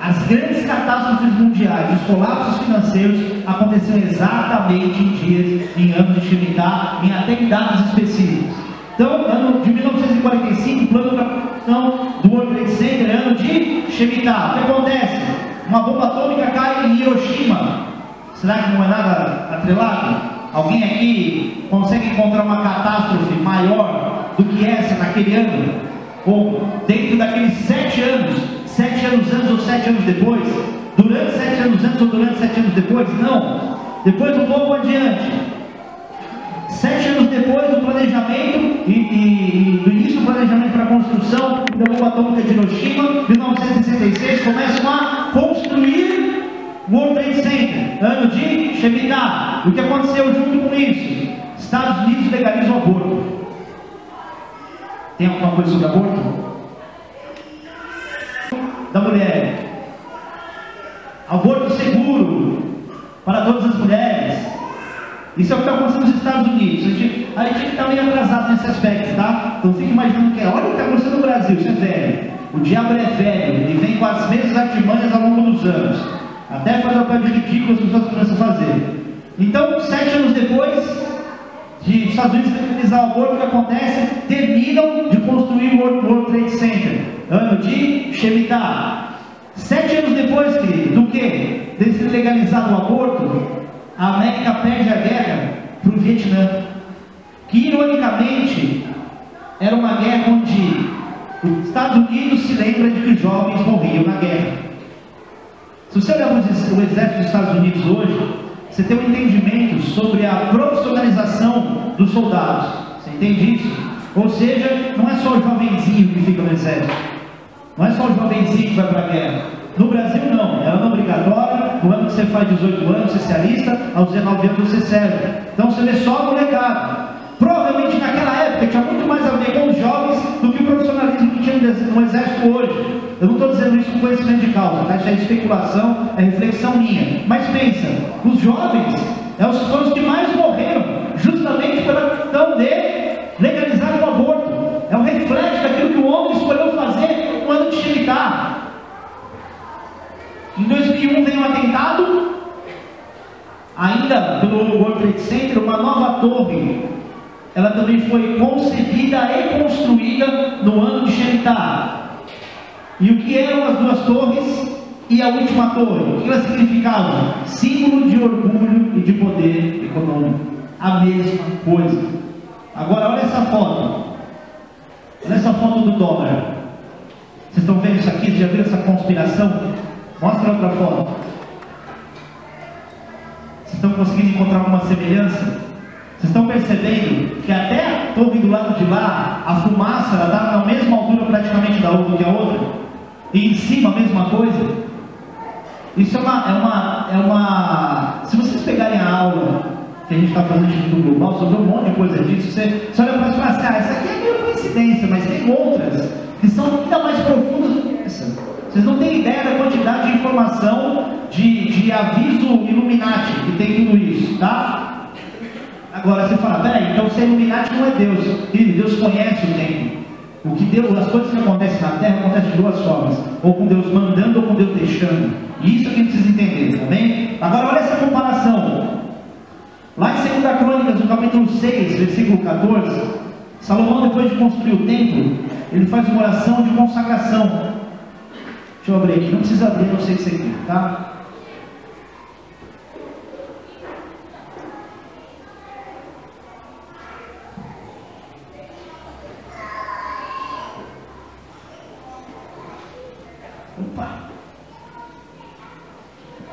As grandes catástrofes mundiais, os colapsos financeiros aconteceram exatamente em dias, em anos de Shemitah, até em datas específicas. Então, ano de 1945, o plano de construção do World Trade Center, ano de Shemitah. O que acontece? Uma bomba atômica cai em Hiroshima. Será que não é nada atrelado? Alguém aqui consegue encontrar uma catástrofe maior do que essa naquele ano? Ou dentro daqueles 7 anos? 7 anos antes ou 7 anos depois? Durante 7 anos antes ou durante 7 anos depois? Não. Depois um pouco adiante. 7 anos depois do planejamento e do início do planejamento para a construção da bomba atômica de Hiroshima, 1966, começam a construir o World Trade Center, ano de Shemitah. O que aconteceu junto com isso? Estados Unidos legalizam o aborto. Tem alguma coisa sobre aborto? Da mulher, aborto seguro para todas as mulheres. Isso é o que está acontecendo nos Estados Unidos. A gente está meio atrasado nesse aspecto, tá? Então fica imaginando que olha o que está acontecendo no Brasil. Isso é velho. O diabo é velho, ele vem com as mesmas artimanhas ao longo dos anos, até fazer o papel de ridículo as pessoas começam a fazer. Então, 7 anos depois de os Estados Unidos legalizar o aborto, o que acontece? Terminam de construir o World Trade Center, ano de Shemitah. 7 anos depois, querido, do que? De ser legalizado o aborto, a América perde a guerra para o Vietnã, que ironicamente era uma guerra onde os Estados Unidos se lembra de que jovens morriam na guerra. Se você olhar o exército dos Estados Unidos hoje, você tem um entendimento sobre a profissionalização dos soldados. Você entende isso? Ou seja, não é só o jovenzinho que fica no exército, não é só o jovenzinho que vai para a guerra. No Brasil não, é ano obrigatório. No ano que você faz 18 anos, você se alista, aos 19 anos você serve. Então você vê só a molecada. Provavelmente naquela época tinha muito mais a ver com os jovens do que o profissionalismo que tinha no exército hoje. Eu não estou dizendo isso com conhecimento de causa, tá? Isso é especulação, é reflexão minha. Mas pensa, os jovens foram os que mais morreram, justamente pela questão de legalizar o aborto. É um reflexo daquilo que o homem escolheu fazer no ano de Shemitah. Em 2001 veio um atentado, ainda pelo World Trade Center, uma nova torre. Ela também foi concebida e construída no ano de Shemitah. E o que eram as duas torres e a última torre? O que elas significavam? Símbolo de orgulho e de poder econômico. A mesma coisa. Agora olha essa foto. Olha essa foto do dólar. Vocês estão vendo isso aqui? Vocês já viram essa conspiração? Mostra outra foto. Vocês estão conseguindo encontrar alguma semelhança? Vocês estão percebendo que até a torre do lado de lá, a fumaça está na mesma altura praticamente da outra que a outra? E em cima a mesma coisa? Isso é uma... Se vocês pegarem a aula que a gente está fazendo no Instituto Global, sobre um monte de coisa disso, você olha para isso e fala assim, essa aqui é meio coincidência, mas tem outras que são ainda mais profundas do que essa. Vocês não têm ideia da quantidade de informação, de aviso Illuminati que tem tudo isso, tá? Agora você fala, peraí, então se é Illuminati não é Deus. Deus conhece o tempo. O que Deus, as coisas que acontecem na Terra acontecem de duas formas, ou com Deus mandando ou com Deus deixando. E isso é que a gente precisa entender, tá bem? Agora olha essa comparação. Lá em 2 Crônicas, no capítulo 6, versículo 14, Salomão, depois de construir o templo, ele faz uma oração de consagração. Deixa eu abrir aqui, não precisa abrir, não sei o que você quer, tá?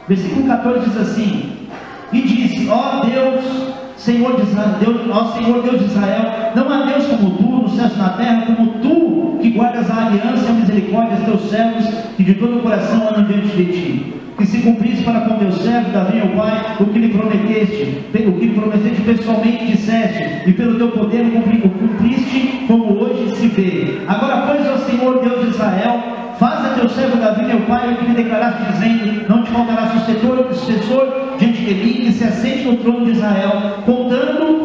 Versículo 14 diz assim: e disse, ó Deus, Senhor de Israel, ó Senhor Deus de Israel, não há Deus como tu, nos céus e na terra, como tu, que guardas a aliança e a misericórdia dos teus servos, que de todo o coração andam diante de ti. Que se cumprisse para com teu servo Davi, meu pai, o que lhe prometeste pessoalmente disseste, e pelo teu poder o cumpriste, como hoje se vê. Agora, pois, ó Senhor Deus de Israel, faz a teu servo Davi, meu pai, o que lhe declaraste, dizendo, não te faltará sucessor diante de mim, que se assente no trono de Israel, contando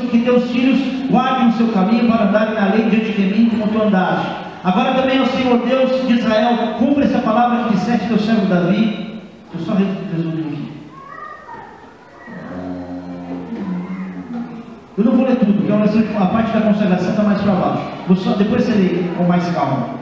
que teus filhos guardem o seu caminho para andarem na lei diante de mim, como tu andaste. Agora também, ó Senhor Deus de Israel, cumpre essa palavra que disseste teu servo Davi. Eu só resumo aqui. Eu não vou ler tudo, porque a parte da consagração está mais para baixo. Depois você lê com mais calma.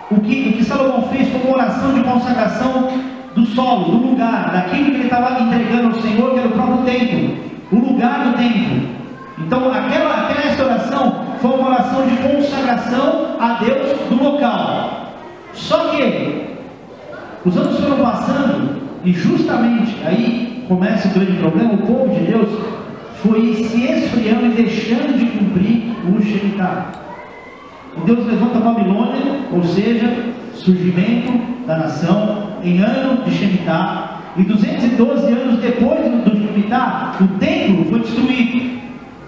O que Salomão fez foi uma oração de consagração do solo, do lugar, daquilo que ele estava entregando ao Senhor, que era o próprio templo, o lugar do templo. Então aquela restauração foi uma oração de consagração a Deus do local. Só que os anos foram passando e justamente aí começa o grande problema. O povo de Deus foi se esfriando e deixando de cumprir o Shemitah. E Deus levanta a Babilônia, ou seja, surgimento da nação em ano de Shemitah, e 212 anos depois do Shemitah, o templo foi destruído.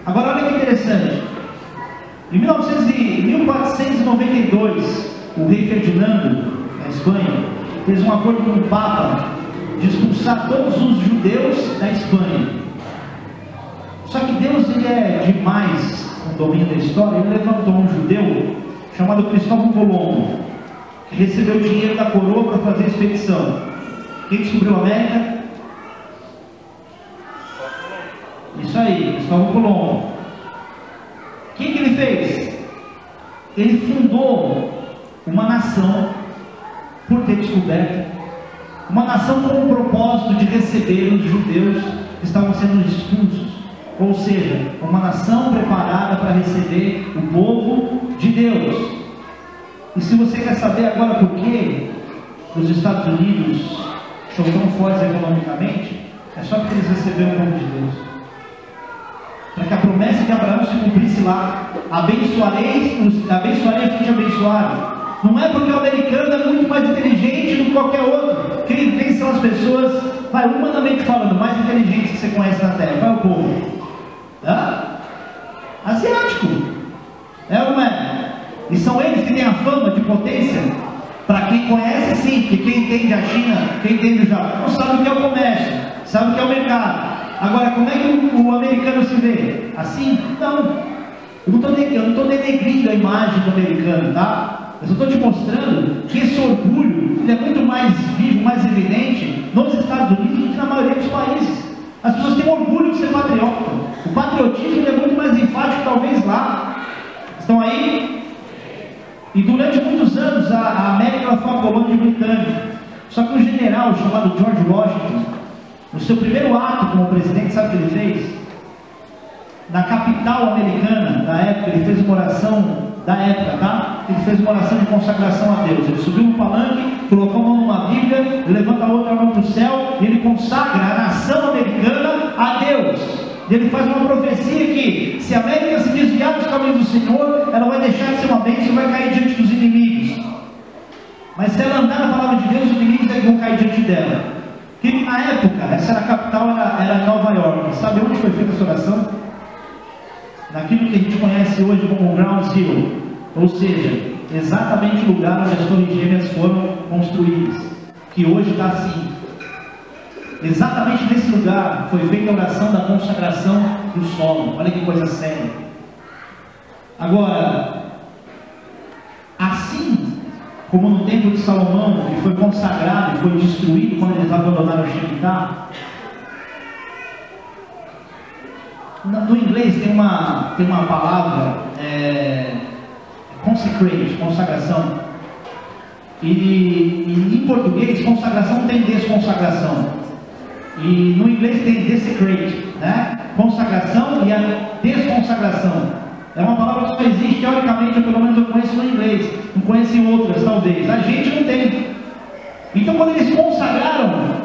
Agora olha que interessante, em 1492, o rei Ferdinando, na Espanha, fez um acordo com o Papa de expulsar todos os judeus da Espanha. Só que Deus, ele é demais no domínio da história. Ele levantou um judeu chamado Cristóvão Colombo, que recebeu dinheiro da coroa para fazer a expedição. Quem descobriu a América? Isso aí, Cristóvão Colombo. O que ele fez? Ele fundou uma nação, por ter descoberto, uma nação com o propósito de receber os judeus que estavam sendo expulsos. Ou seja, uma nação preparada para receber o povo de Deus. E se você quer saber agora por que os Estados Unidos são tão fortes economicamente, é só porque eles receberam o povo de Deus. Para que a promessa de Abraão se cumprisse lá. Abençoarei os que te abençoarem. Não é porque o americano é muito mais inteligente do que qualquer outro. Quem são as pessoas, humanamente falando, mais inteligentes que você conhece na Terra? Qual é o povo? Asiático. É ou não é? E são eles que têm a fama de potência. Para quem conhece, sim, porque quem entende a China, quem entende o Japão, sabe o que é o comércio, sabe o que é o mercado. Agora, como é que o americano se vê? Assim? Não. Eu não estou denegrindo a imagem do americano, tá? Eu só estou te mostrando que esse orgulho ele é muito mais vivo, mais evidente nos Estados Unidos do que na maioria dos países. As pessoas têm orgulho de ser patriota. O patriotismo ele é muito mais enfático, talvez lá. Estão aí? E durante muitos anos a América foi uma colônia britânica. Só que um general chamado George Washington, no seu primeiro ato como presidente, sabe o que ele fez? Na capital americana da época, ele fez uma oração da época, tá? Ele fez uma oração de consagração a Deus. Ele subiu no palanque, colocou a mão numa Bíblia, ele levanta a outra mão para o céu e ele consagra a nação americana a Deus. E ele faz uma profecia que se a América se desviar dos caminhos do Senhor, ela vai deixar de ser uma bênção e vai cair diante dos inimigos. Mas se ela andar na palavra de Deus, os inimigos vão cair diante dela. Que na época, essa era a capital, era Nova York. Sabe onde foi feita essa oração? Naquilo que a gente conhece hoje como Ground Zero, ou seja, exatamente o lugar onde as torres gêmeas foram construídas, que hoje está assim. Exatamente nesse lugar foi feita a oração da consagração do solo. Olha que coisa séria. Agora, assim como no templo de Salomão, que foi consagrado e foi destruído quando eles abandonaram o Shemitah, no inglês tem uma palavra, consecrate, consagração. E em português, consagração tem desconsagração. E no inglês tem desecrate, né? Consagração e a desconsagração. É uma palavra que só existe teoricamente, ou pelo menos eu conheço no inglês. Não conheço em outras, talvez. A gente não tem. Então, quando eles consagraram,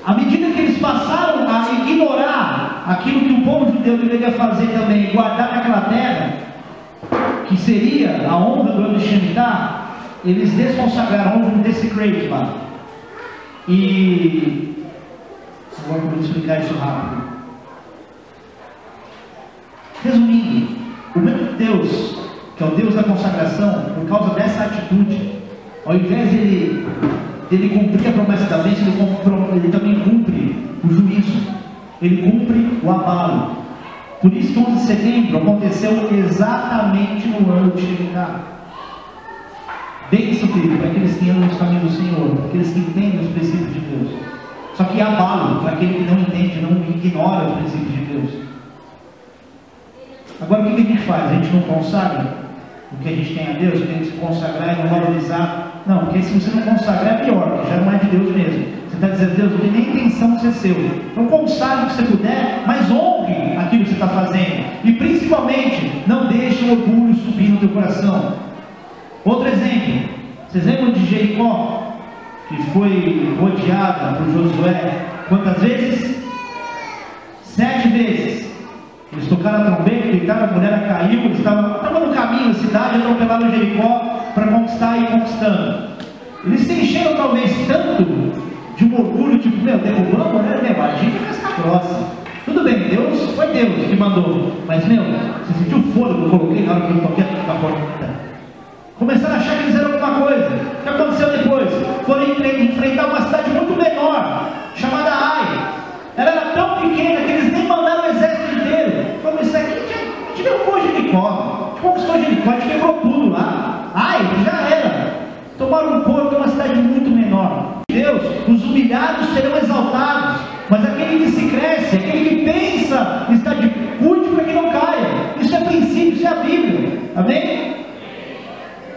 à medida que eles passaram a ignorar aquilo que o povo judeu deveria fazer também, guardar naquela terra, que seria a honra do ano de Shemitah, eles desconsagraram, houve um desecrate lá. E agora eu vou explicar isso rápido. Resumindo, o mesmo Deus, que é o Deus da consagração, por causa dessa atitude, ao invés dele cumprir a promessa da bênção, ele também cumpre o juízo, ele cumpre o abalo. Por isso que 11 de setembro aconteceu exatamente no ano de Shemitah. Bênção, querido, para aqueles que andam nos caminhos do Senhor, para aqueles que entendem os princípios de Deus. Só que abalo para aquele que não entende, não ignora os princípios de Deus. Agora, o que a gente faz? A gente não consagra o que a gente tem a Deus, tem que se consagrar e não valorizar. Não, porque se você não consagrar é pior, já não é de Deus mesmo. Você está dizendo, Deus, não tem nem intenção de ser seu. Então consagre o que você puder, mas honre aquilo que você está fazendo. E principalmente, não deixe o orgulho subir no teu coração. Outro exemplo, vocês lembram de Jericó, que foi rodeada por Josué? Quantas vezes? 7 vezes. Eles tocaram a trombeta, gritaram, a mulher caiu, eles estavam no caminho da cidade, atropelaram Jericó para conquistar e ir conquistando. Eles se encheram talvez tanto de um orgulho, tipo, derrubou a mulher, a gente é casca grossa. Tudo bem, Deus, foi Deus que mandou, mas você sentiu o fôlego que eu coloquei na hora que eu toquei a porta? Começaram a achar que eles eram alguma coisa. O que aconteceu depois? Foram enfrentar uma cidade muito menor, chamada Ai. Ela era tão pequena que eles nem mandaram o exército inteiro. Falaram, isso aqui a gente derrubou Jericó, a gente conquistou Jericó, a gente quebrou tudo lá. Ai, já era. Tomaram um porto, uma cidade muito menor. Deus, os humilhados serão exaltados, mas aquele que se cresce, aquele que pensa estar de Amém?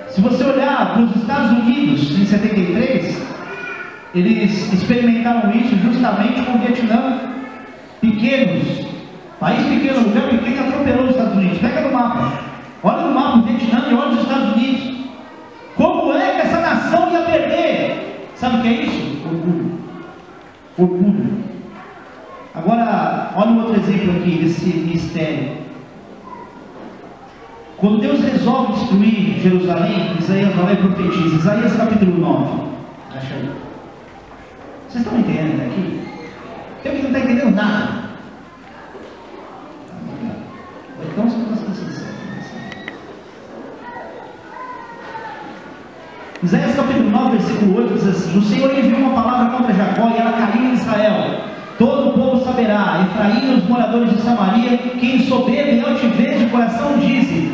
Se você olhar para os Estados Unidos, em 73, eles experimentaram isso justamente com o Vietnã. País pequeno, lugar pequeno, atropelou os Estados Unidos. Pega no mapa, olha no mapa o Vietnã e olha os Estados Unidos. Como é que essa nação ia perder? Sabe o que é isso? Orgulho. Agora, olha um outro exemplo aqui desse mistério. Quando Deus resolve destruir Jerusalém, Isaías vai lá e profetiza. Isaías capítulo 9. Acha aí. Vocês estão entendendo daqui? Tem alguém que não está entendendo nada. Então você não está sincero. Isaías capítulo 9, versículo 8 diz assim: o Senhor enviou uma palavra contra Jacó e ela caiu em Israel. Todo o povo saberá, Efraim e os moradores de Samaria, que em soberba e altivez de coração dizem,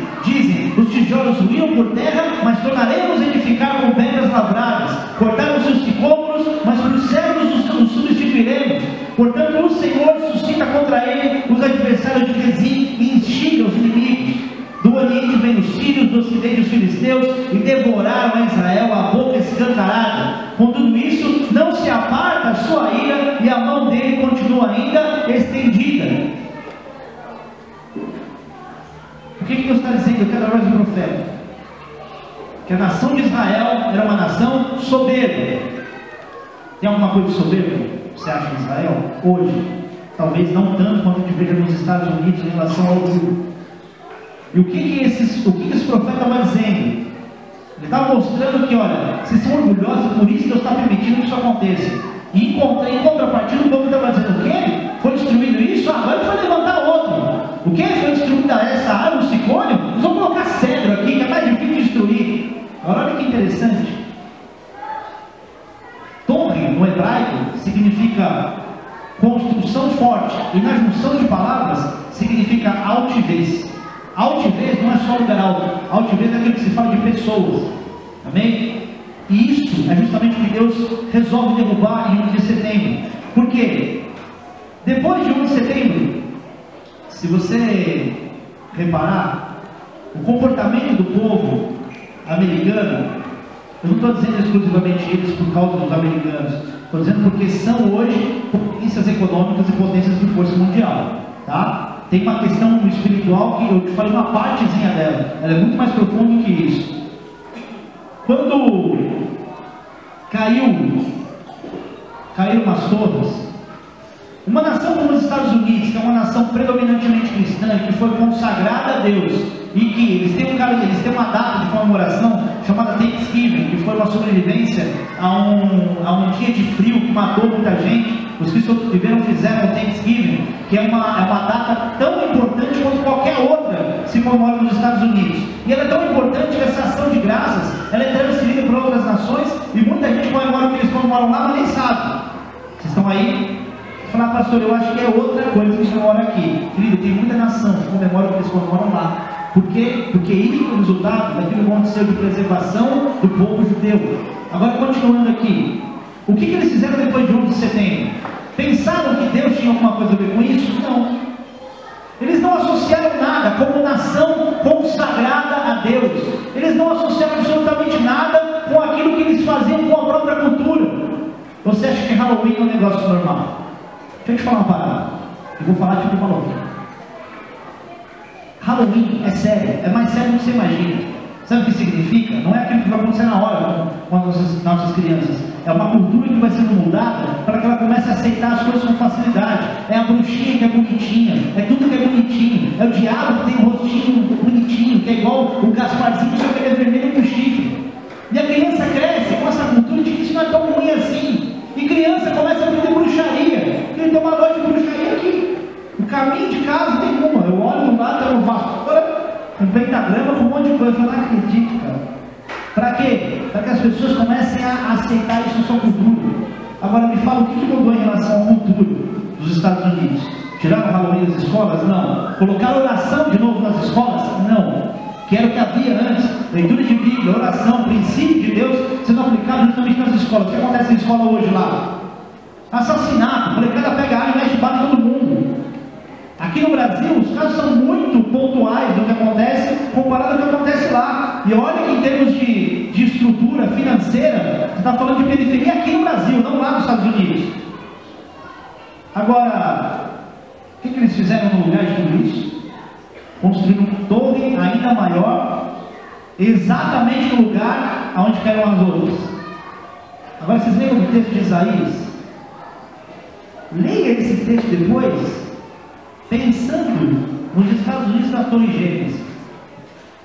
os tijolos ruíam por terra, mas tornaremos a edificar com pedras lavradas. Cortaram-se os sicômoros, mas por servos os substituiremos. Portanto, o Senhor suscita contra ele os adversários de Rezim e instiga os inimigos. Do Oriente vêm os sírios, do Ocidente os filisteus, e devoraram a Israel a boca escancarada. Com tudo isso, não se aparta a sua ira, e a mão dele continua ainda estendida. O que Deus está dizendo aqui através do profeta? Que a nação de Israel era uma nação soberba. Tem alguma coisa de soberba, você acha, em Israel? Hoje, talvez não tanto quanto a gente veja nos Estados Unidos em relação ao orgulho. E o que esse profeta estava dizendo? Ele estava mostrando que, olha, vocês são orgulhosos, por isso Deus está permitindo que isso aconteça. E em contrapartida, o povo estava dizendo: o quê? Foi destruído isso? Agora ele vai levantar outro. O quê? Foi destruída essa árvore, o sicônio? Nós vamos colocar cedro aqui, que é mais difícil de destruir. Agora, olha que interessante. Torre, no hebraico, significa construção forte. E na junção de palavras, significa altivez. Altivez não é só lugar alto. Altivez é aquilo que se fala de pessoas. Amém? E isso é justamente o que Deus resolve derrubar em 11 de setembro. Por quê? Depois de 11 de setembro, se você reparar, o comportamento do povo americano, eu não estou dizendo exclusivamente eles por causa dos americanos, estou dizendo porque são hoje potências econômicas e potências de força mundial. Tá? Tem uma questão espiritual que eu te falei uma partezinha dela, ela é muito mais profunda que isso. Quando caíram umas torres, uma nação como os Estados Unidos, que é uma nação predominantemente cristã, que foi consagrada a Deus, e que eles têm uma data de comemoração chamada Thanksgiving, que foi uma sobrevivência a um dia de frio que matou muita gente. Os que sobreviveram fizeram o Thanksgiving, que é uma data tão importante quanto qualquer outra se comemora nos Estados Unidos. E ela é tão importante que essa ação de graças, ela é transferida para outras nações, e muita gente comemora o que eles comemoram lá, mas nem sabe. Vocês estão aí? Você fala: pastor, eu acho que é outra coisa que comemora aqui. Querido, tem muita nação que comemora o que eles comemoram lá. Por quê? Porque isso é o resultado daquilo que aconteceu de preservação do povo judeu. Agora, continuando aqui, o que eles fizeram depois de 11 de setembro? Pensaram que Deus tinha alguma coisa a ver com isso? Não. Eles não associaram nada como nação consagrada a Deus. Eles não associaram absolutamente nada com aquilo que eles faziam com a própria cultura. Você acha que Halloween é um negócio normal? Deixa eu te falar uma parada. Eu vou falar tipo de uma loucura. Halloween é sério, é mais sério do que você imagina. Sabe o que significa? Não é aquilo que vai acontecer na hora com as nossas crianças. É uma cultura que vai sendo mudada para que ela comece a aceitar as coisas com facilidade. É a bruxinha que é bonitinha, é tudo que é bonitinho. É o diabo que tem um rostinho bonitinho, que é igual o Gasparzinho, só que ele é vermelho com chifre. E a criança cresce com essa cultura de que isso não é tão ruim assim. E criança começa a aprender bruxaria. Ele tem uma loja de bruxaria aqui. O caminho de casa tem uma. Eu olho do lado, está no vassoura, um pentagrama com um monte de coisa. Eu não acredito, cara. Para quê? Para que as pessoas comecem a aceitar isso na sua cultura. Agora me fala, o que mudou em relação à cultura dos Estados Unidos? Tiraram o Halloween das escolas? Não. Colocaram oração de novo nas escolas? Não. Que era o que havia antes. Leitura de Bíblia, oração, princípio de Deus sendo aplicado justamente nas escolas. O que acontece na escola hoje lá? Assassinato, molecada pega arma e mexe bala em todo mundo. Aqui no Brasil, os casos são muito pontuais do que acontece comparado ao que acontece E olha que em termos de estrutura financeira, você está falando de periferia aqui no Brasil, não lá nos Estados Unidos. Agora, o que eles fizeram no lugar de tudo isso? Construíram uma torre ainda maior, exatamente no lugar onde caíram as outras. Agora, vocês lembram do texto de Isaías? Leia esse texto depois, pensando nos Estados Unidos da Torre Gêmeas.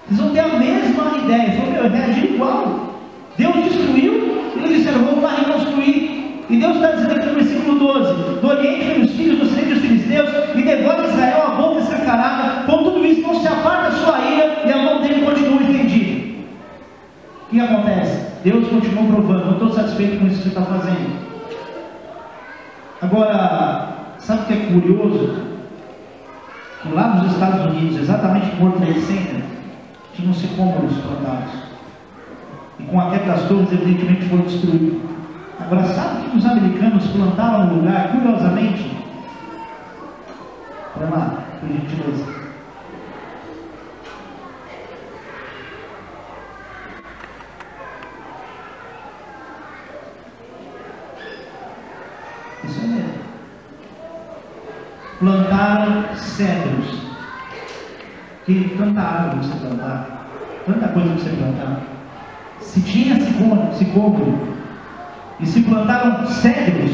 Vocês vão ter a mesma ideia. Falou, reagir igual. Deus destruiu, e eles disseram, vamos lá reconstruir. E Deus está dizendo aqui no versículo 12: do Oriente vem os filhos, do Ocidente os filisteus, e devora Israel a boca escancarada. Com tudo isso, não se aparta a sua ira, e a mão dele continua estendida. O que acontece? Deus continua provando. Não estou satisfeito com isso que você está fazendo. Agora, sabe o que é curioso? Que lá nos Estados Unidos, exatamente no World Trade Center, tinham-se cômodos plantados. E com a queda das torres, evidentemente, foram destruídos. Agora, sabe o que os americanos plantaram no lugar, curiosamente? Olha lá, por gentileza. Isso é mesmo. Plantaram cedros. Que tanta árvore você plantar, tanta coisa que você plantar. Se tinha sicômoro e se plantaram cedros,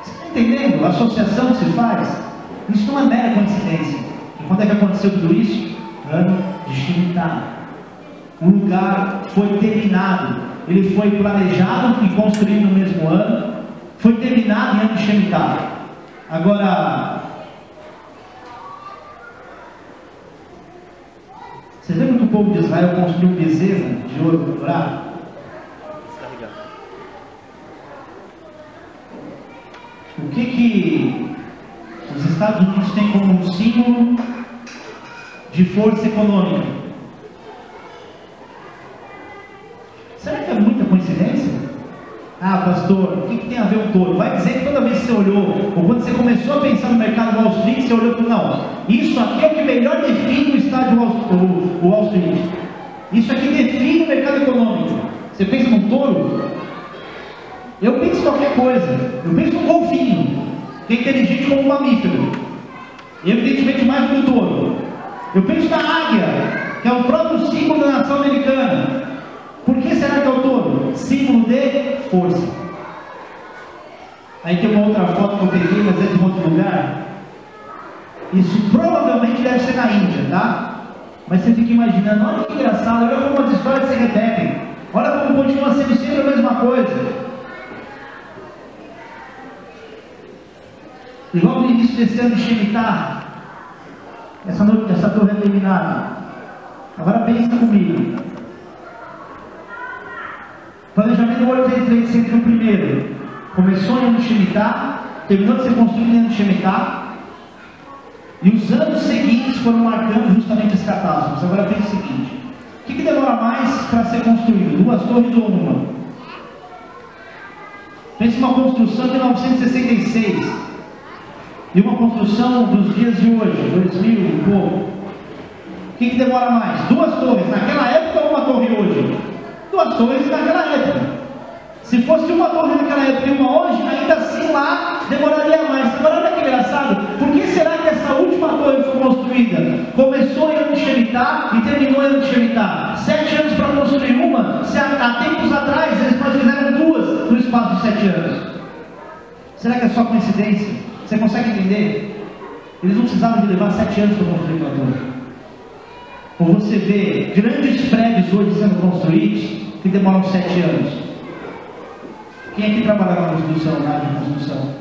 você está entendendo a associação que se faz? Isso não é mera coincidência. E quando é que aconteceu tudo isso? Ano de Shemitah. O lugar foi terminado. Ele foi planejado e construído no mesmo ano. Foi terminado em ano de Shemitah. Agora, vocês lembram que o povo de Israel construiu um bezerro de ouro dourado? O que os Estados Unidos têm como um símbolo de força econômica? Será que é muita coincidência? Ah, pastor, o que tem a ver um touro? Vai dizer que toda vez que você olhou, ou quando você começou a pensar no mercado Wall Street, você olhou e falou, não, isso aqui é o que melhor define o estádio Wall Street. Isso aqui define o mercado econômico. Você pensa num touro? Eu penso em qualquer coisa. Eu penso num golfinho, que é inteligente como um mamífero. E evidentemente mais do que o touro. Eu penso na águia, que é o próprio símbolo da nação americana. Por que será que é o touro? Símbolo de força. Aí tem uma outra foto que eu peguei, mas é de um outro lugar. Isso provavelmente deve ser na Índia, tá? Mas você fica imaginando, olha que engraçado, olha como as histórias se repetem. Olha como continua sendo sempre a mesma coisa. E logo no início desse ano de Shemitah, essa torre é terminada. Agora pensa comigo. Planejamento do World Trade Center no primeiro. Começou em ano de Shemitah, terminou de ser construído em ano de Shemitah. E os anos seguintes foram marcando justamente as catástrofes. Agora pense o seguinte: o que demora mais para ser construído? 2 torres ou uma? Pense uma construção de 1966 e uma construção dos dias de hoje, 2000 e pouco. O que demora mais? 2 torres naquela época ou uma torre hoje? 2 torres naquela época. Se fosse uma torre naquela época e uma hoje, ainda assim lá demoraria mais. Agora olha que engraçado, por que será que essa última torre foi construída? Começou em ano de Shemitah e terminou em ano de Shemitah. 7 anos para construir uma, se há tempos atrás eles fizeram 2 no espaço de 7 anos. Será que é só coincidência? Você consegue entender? Eles não precisavam de levar 7 anos para construir uma torre. Ou você vê grandes prédios hoje sendo construídos que demoram 7 anos. Quem aqui trabalha na construção, na área de construção?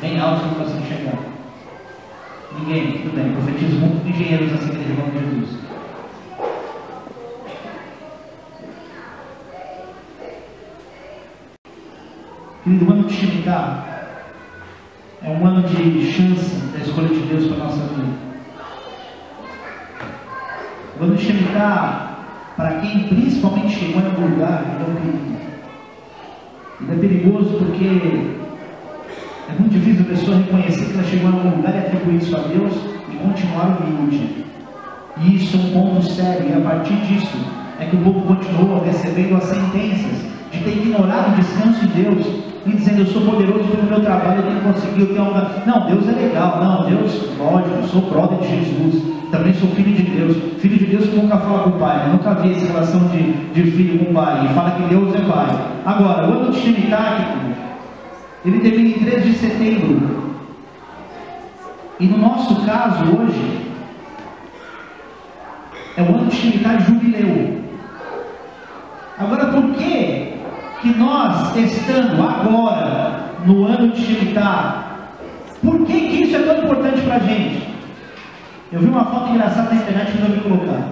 Bem alto que não consigo enxergar. Ninguém, tudo bem. Profetizo muito engenheiros assim que de nome de Jesus. Querido, o ano de Shemitah é um ano de chance da escolha de Deus para a nossa vida. O ano de Shemitah, para quem principalmente chegou em algum lugar, ele é um perigo. Ele é perigoso porque é muito difícil a pessoa reconhecer que ela chegou em algum lugar e atribuir isso a Deus e continuar humilde. E isso é um ponto sério, e a partir disso é que o povo continuou recebendo as sentenças de ter ignorado o descanso de Deus e dizendo: eu sou poderoso pelo meu trabalho, eu tenho conseguido, eu tenho algo. Não, Deus é legal, não, Deus, lógico, eu sou brother de Jesus, também sou filho de Deus. Filho de Deus que nunca fala com o pai, né? Nunca vi essa relação de filho com o pai, e fala que Deus é pai. Agora, o ano de Shemitah, ele termina em 13 de setembro, e no nosso caso hoje é o ano de Shemitah jubileu. Agora, por que nós, estando agora no ano de Shemitah, por que isso é tão importante para a gente? Eu vi uma foto engraçada na internet que eu resolvi colocar.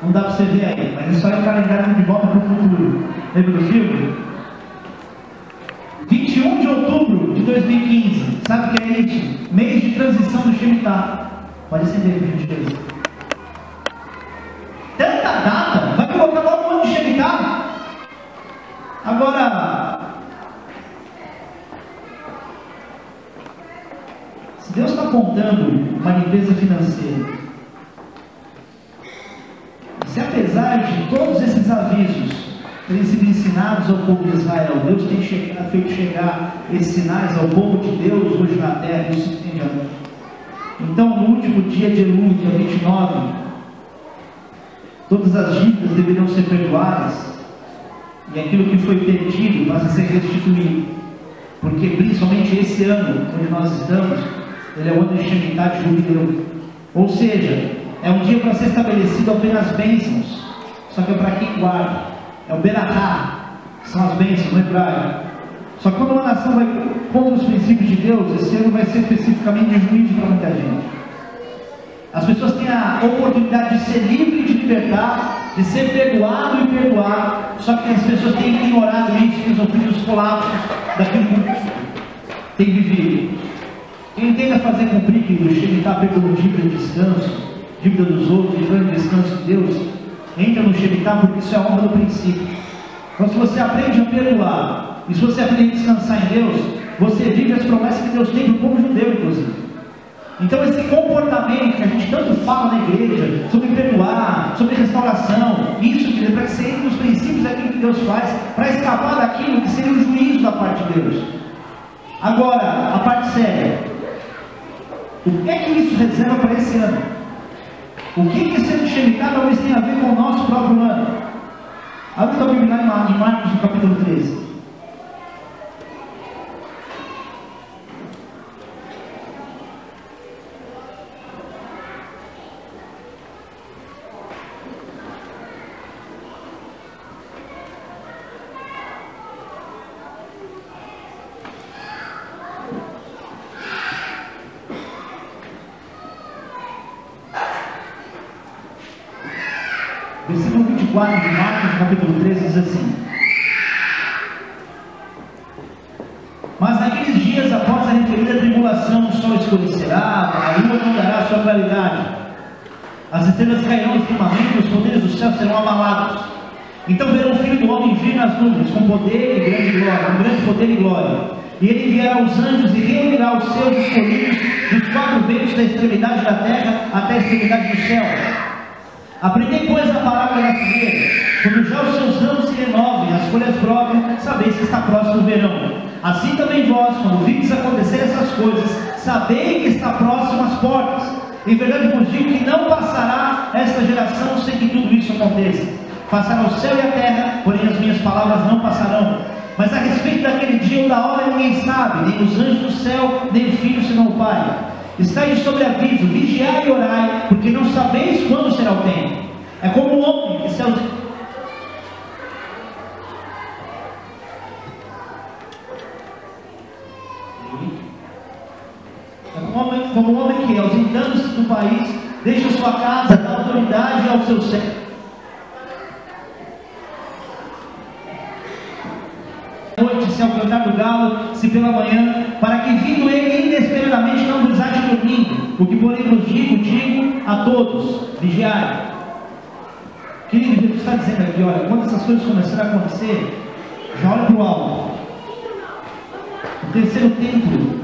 Não dá para você ver aí, mas isso aí é o calendário de Volta para o Futuro. Lembra do filme? 21 de outubro de 2015. Sabe o que é isso? Mês de transição do Shemitah. Pode acender, por gentileza. Tanta data, vai colocar logo o ano de Shemitah? Agora, se Deus está apontando uma limpeza financeira, se apesar de todos esses avisos terem sido ensinados ao povo de Israel, Deus tem feito chegar esses sinais ao povo de Deus hoje na terra, isso se entende a muito. Então, no último dia de Elul, dia 29, todas as dívidas deveriam ser perdoadas, e aquilo que foi perdido passa a ser restituído, porque principalmente esse ano, onde nós estamos, ele é o ano de Shemitah de jubileu, ou seja, é um dia para ser estabelecido apenas bênçãos, só que é para quem guarda, é o Berachá, que são as bênçãos no hebraico. Só que quando uma nação vai contra os princípios de Deus, esse ano vai ser especificamente de juízo para muita gente. As pessoas têm a oportunidade de ser livre, de libertar, de ser perdoado e perdoar, só que as pessoas têm ignorado isso, têm sofrido os colapsos daquilo que tem vivido. Quem tenta fazer cumprir que o Shemitah pegou dívida de descanso, dívida dos outros, e plano de descanso de Deus, entra no Shemitah porque isso é a honra do princípio. Então, se você aprende a perdoar, e se você aprende a descansar em Deus, você vive as promessas que Deus tem para o povo judeu, inclusive. Então, esse comportamento que a gente tanto fala na igreja, sobre perdoar, sobre restauração, isso é para que você entre nos princípios daquilo que Deus faz, para escapar daquilo que seria o juízo da parte de Deus. Agora, a parte séria: o que é que isso reserva para esse ano? O que esse ano de Shemitah talvez tenha a ver com o nosso próprio ano? Abre tua Bíblia lá em Marcos, no capítulo 13. Versículo 24 de Marcos, capítulo 13, diz assim: mas naqueles dias, após a referida tribulação, o sol escurecerá, a lua não dará sua claridade, as estrelas cairão do firmamento, os poderes do céu serão abalados. Então verão o Filho do Homem vir nas nuvens, com poder e grande glória, com grande poder e glória. E ele enviará os anjos e reunirá os seus escolhidos dos quatro ventos da extremidade da terra até a extremidade do céu. Aprendei, pois, a parábola da figueira: quando já os seus ramos se renovem, as folhas brotam, sabeis que está próximo o verão. Assim também vós, quando vides acontecer essas coisas, sabei que está próximo às portas. Em verdade vos digo que não passará esta geração sem que tudo isso aconteça. Passará o céu e a terra, porém as minhas palavras não passarão. Mas a respeito daquele dia ou da hora ninguém sabe, nem os anjos do céu, nem o Filho, senão o Pai. Estai de sobreaviso, vigiai e orai, porque não sabeis quando será o tempo. É como um homem que se ausenta. É como um homem que, ausentando-se do país, deixa sua casa, dá autoridade ao seu servo. Noite, se ao cantar do galo, se pela manhã, para que vindo ele inesperadamente não vos ache dormindo. O que porém vos digo a todos: vigiai. Querido, Jesus está dizendo aqui: olha, quando essas coisas começarem a acontecer, já olha para o alto. O terceiro templo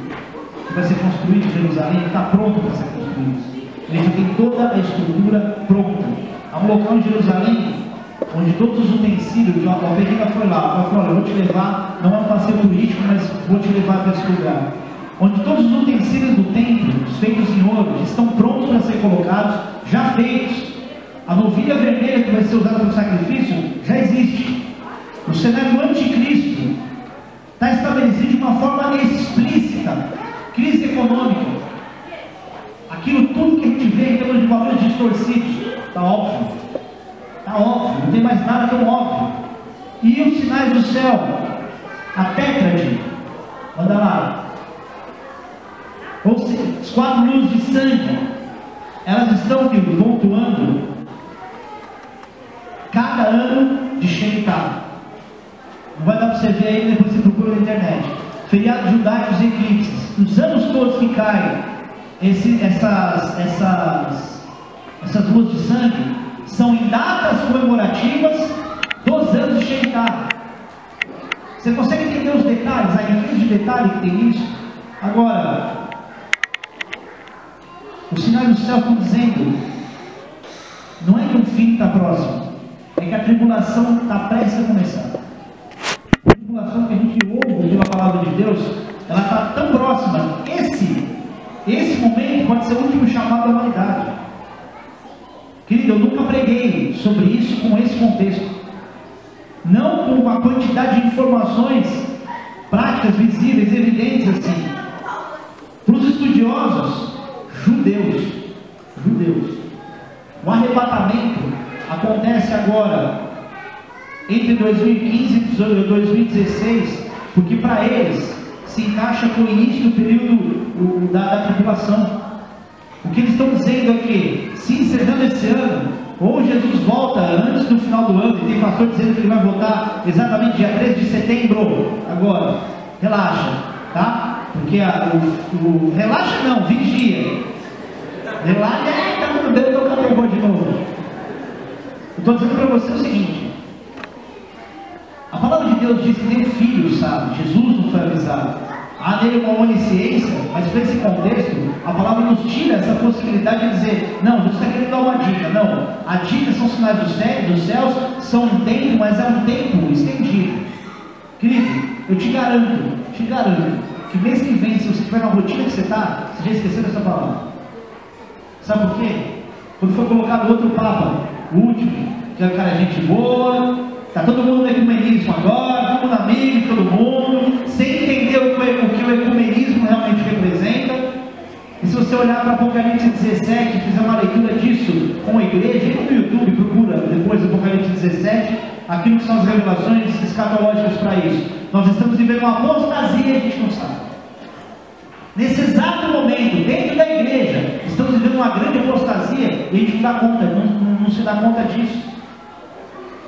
que vai ser construído em Jerusalém, está pronto para ser construído. Ele já tem toda a estrutura pronta. Há um local em Jerusalém onde todos os utensílios, a Pequena foi lá, ela falou: olha, eu vou te levar, não é um passeio turístico, mas vou te levar para esse lugar, onde todos os utensílios do templo, feitos em ouro, estão prontos para ser colocados, já feitos. A novilha vermelha que vai ser usada para o sacrifício já existe. O cenário do anticristo está estabelecido de uma forma explícita. Crise econômica, aquilo tudo que a gente vê em termos de valores distorcidos, está óbvio. Está óbvio, não tem mais nada tão óbvio. E os sinais do céu, a tétrade, manda lá. Ou seja, as 4 luzes de sangue, elas estão pontuando cada ano de Shemitah. Não vai dar para você ver aí, depois você procura na internet. Feriados judaicos e eclipses. Os anos todos que caem essas luzes de sangue são em datas comemorativas dos anos de Shemitah. Você consegue entender os detalhes, a riqueza de detalhe que tem isso? Agora, os sinais do céu estão dizendo, não é que o fim está próximo, é que a tribulação está prestes a começar. A tribulação que a gente ouve pela palavra de Deus, ela está tão próxima. Esse momento pode ser o último chamado da humanidade. Querido, eu nunca preguei sobre isso com esse contexto, não com a quantidade de informações práticas, visíveis, evidentes assim. Para os estudiosos judeus, o arrebatamento acontece agora entre 2015 e 2016, porque para eles se encaixa com o início do período da tribulação. O que eles estão dizendo é que, se encerrando esse ano, ou Jesus volta antes do final do ano, e tem pastor dizendo que ele vai voltar exatamente dia 13 de setembro, agora, relaxa, tá? Porque relaxa não, vigia. Relaxa, tá tudo bem, eu acabou de novo. Eu estou dizendo para você o seguinte: a palavra de Deus diz que nem o filho sabe, Jesus não foi avisado. Há nele uma onisciência, mas para esse contexto, a palavra nos tira essa possibilidade de dizer, não, Jesus está querendo dar uma dica. Não, a dica são sinais dos céus, são um tempo, mas é um tempo estendido. Querido, eu te garanto, que mês que vem, se você estiver na rotina que você está, você já esqueceu dessa palavra. Sabe por quê? Quando foi colocado outro Papa, o último, que é o cara gente boa, está todo mundo no ecumenismo agora, todo mundo amigo de todo mundo, sem entender o que o ecumenismo realmente representa. E se você olhar para Apocalipse 17 e fizer uma leitura disso com a igreja, entra no YouTube, procura depois Apocalipse 17, aquilo que são as revelações escatológicas para isso. Nós estamos vivendo uma apostasia e a gente não sabe. Nesse exato momento, dentro da igreja, estamos vivendo uma grande apostasia e a gente não dá conta, não se dá conta disso.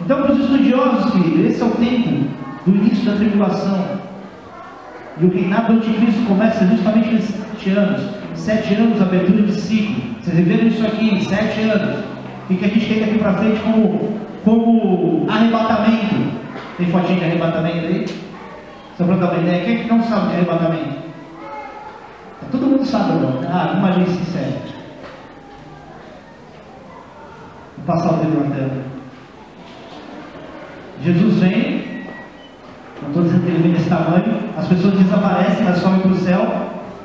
Então, para os estudiosos, querido, esse é o tempo do início da tribulação. E o reinado do anticristo começa justamente nesses 7 anos. 7 anos, abertura de ciclo. Vocês viveram isso aqui em 7 anos. O que a gente tem daqui para frente como arrebatamento? Tem fotinha de arrebatamento aí? Só para dar uma ideia, quem é que não sabe de arrebatamento? Todo mundo sabe agora. Ah, uma lei sincera. Vou passar o dedo na tela. Jesus vem, não estou dizendo que ele vem desse tamanho, as pessoas desaparecem, mas sobem para o céu,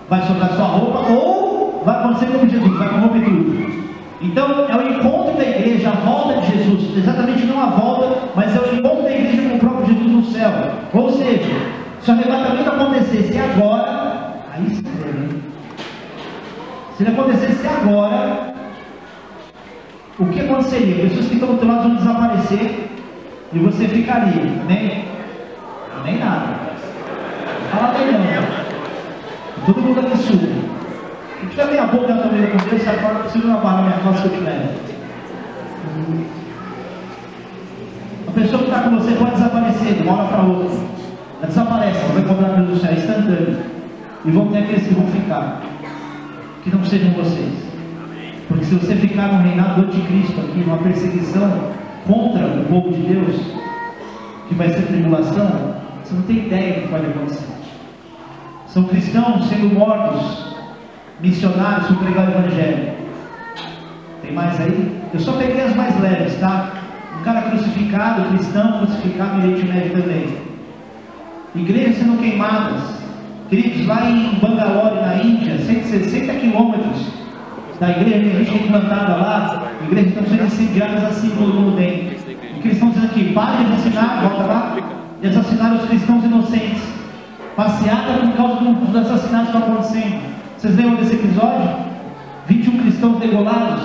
vai sobrar sua roupa, ou vai acontecer como Jesus, vai corromper tudo. Então é o encontro da igreja, a volta de Jesus, exatamente não a volta, mas é o encontro da igreja com o próprio Jesus no céu. Ou seja, se o arrebatamento acontecesse agora, aí se crê, se ele acontecesse agora, o que aconteceria? Pessoas que estão do teu lado vão desaparecer e você ficaria, nem nada. Fala bem não. Todo mundo aqui surdo. Se tiver meia boca na família com Deus, sabe agora preciso uma barra na minha costa que eu te levo. A pessoa que está com você pode desaparecer de uma hora para outra. Ela desaparece, ela vai encontrar com Deus do céu, é instantâneo. E vão ter aqueles que vão ficar, que não sejam vocês. Porque se você ficar no reinado do anticristo aqui, numa perseguição contra o povo de Deus, que vai ser tribulação, você não tem ideia do que pode acontecer. São cristãos sendo mortos, missionários por pregar o Evangelho. Tem mais aí? Eu só peguei as mais leves, tá? Um cara crucificado, cristão crucificado no Oriente Médio também. Igrejas sendo queimadas. Queridos, lá em Bangalore, na Índia, 160 quilômetros da igreja que a gente tem implantada lá, igrejas estão sendo incendiadas assim todo mundo dentro. O que eles estão dizendo aqui? Para de assassinar, volta lá, de assassinar os cristãos inocentes. Passeada por causa dos assassinatos que estão acontecendo. Vocês lembram desse episódio? 21 cristãos degolados.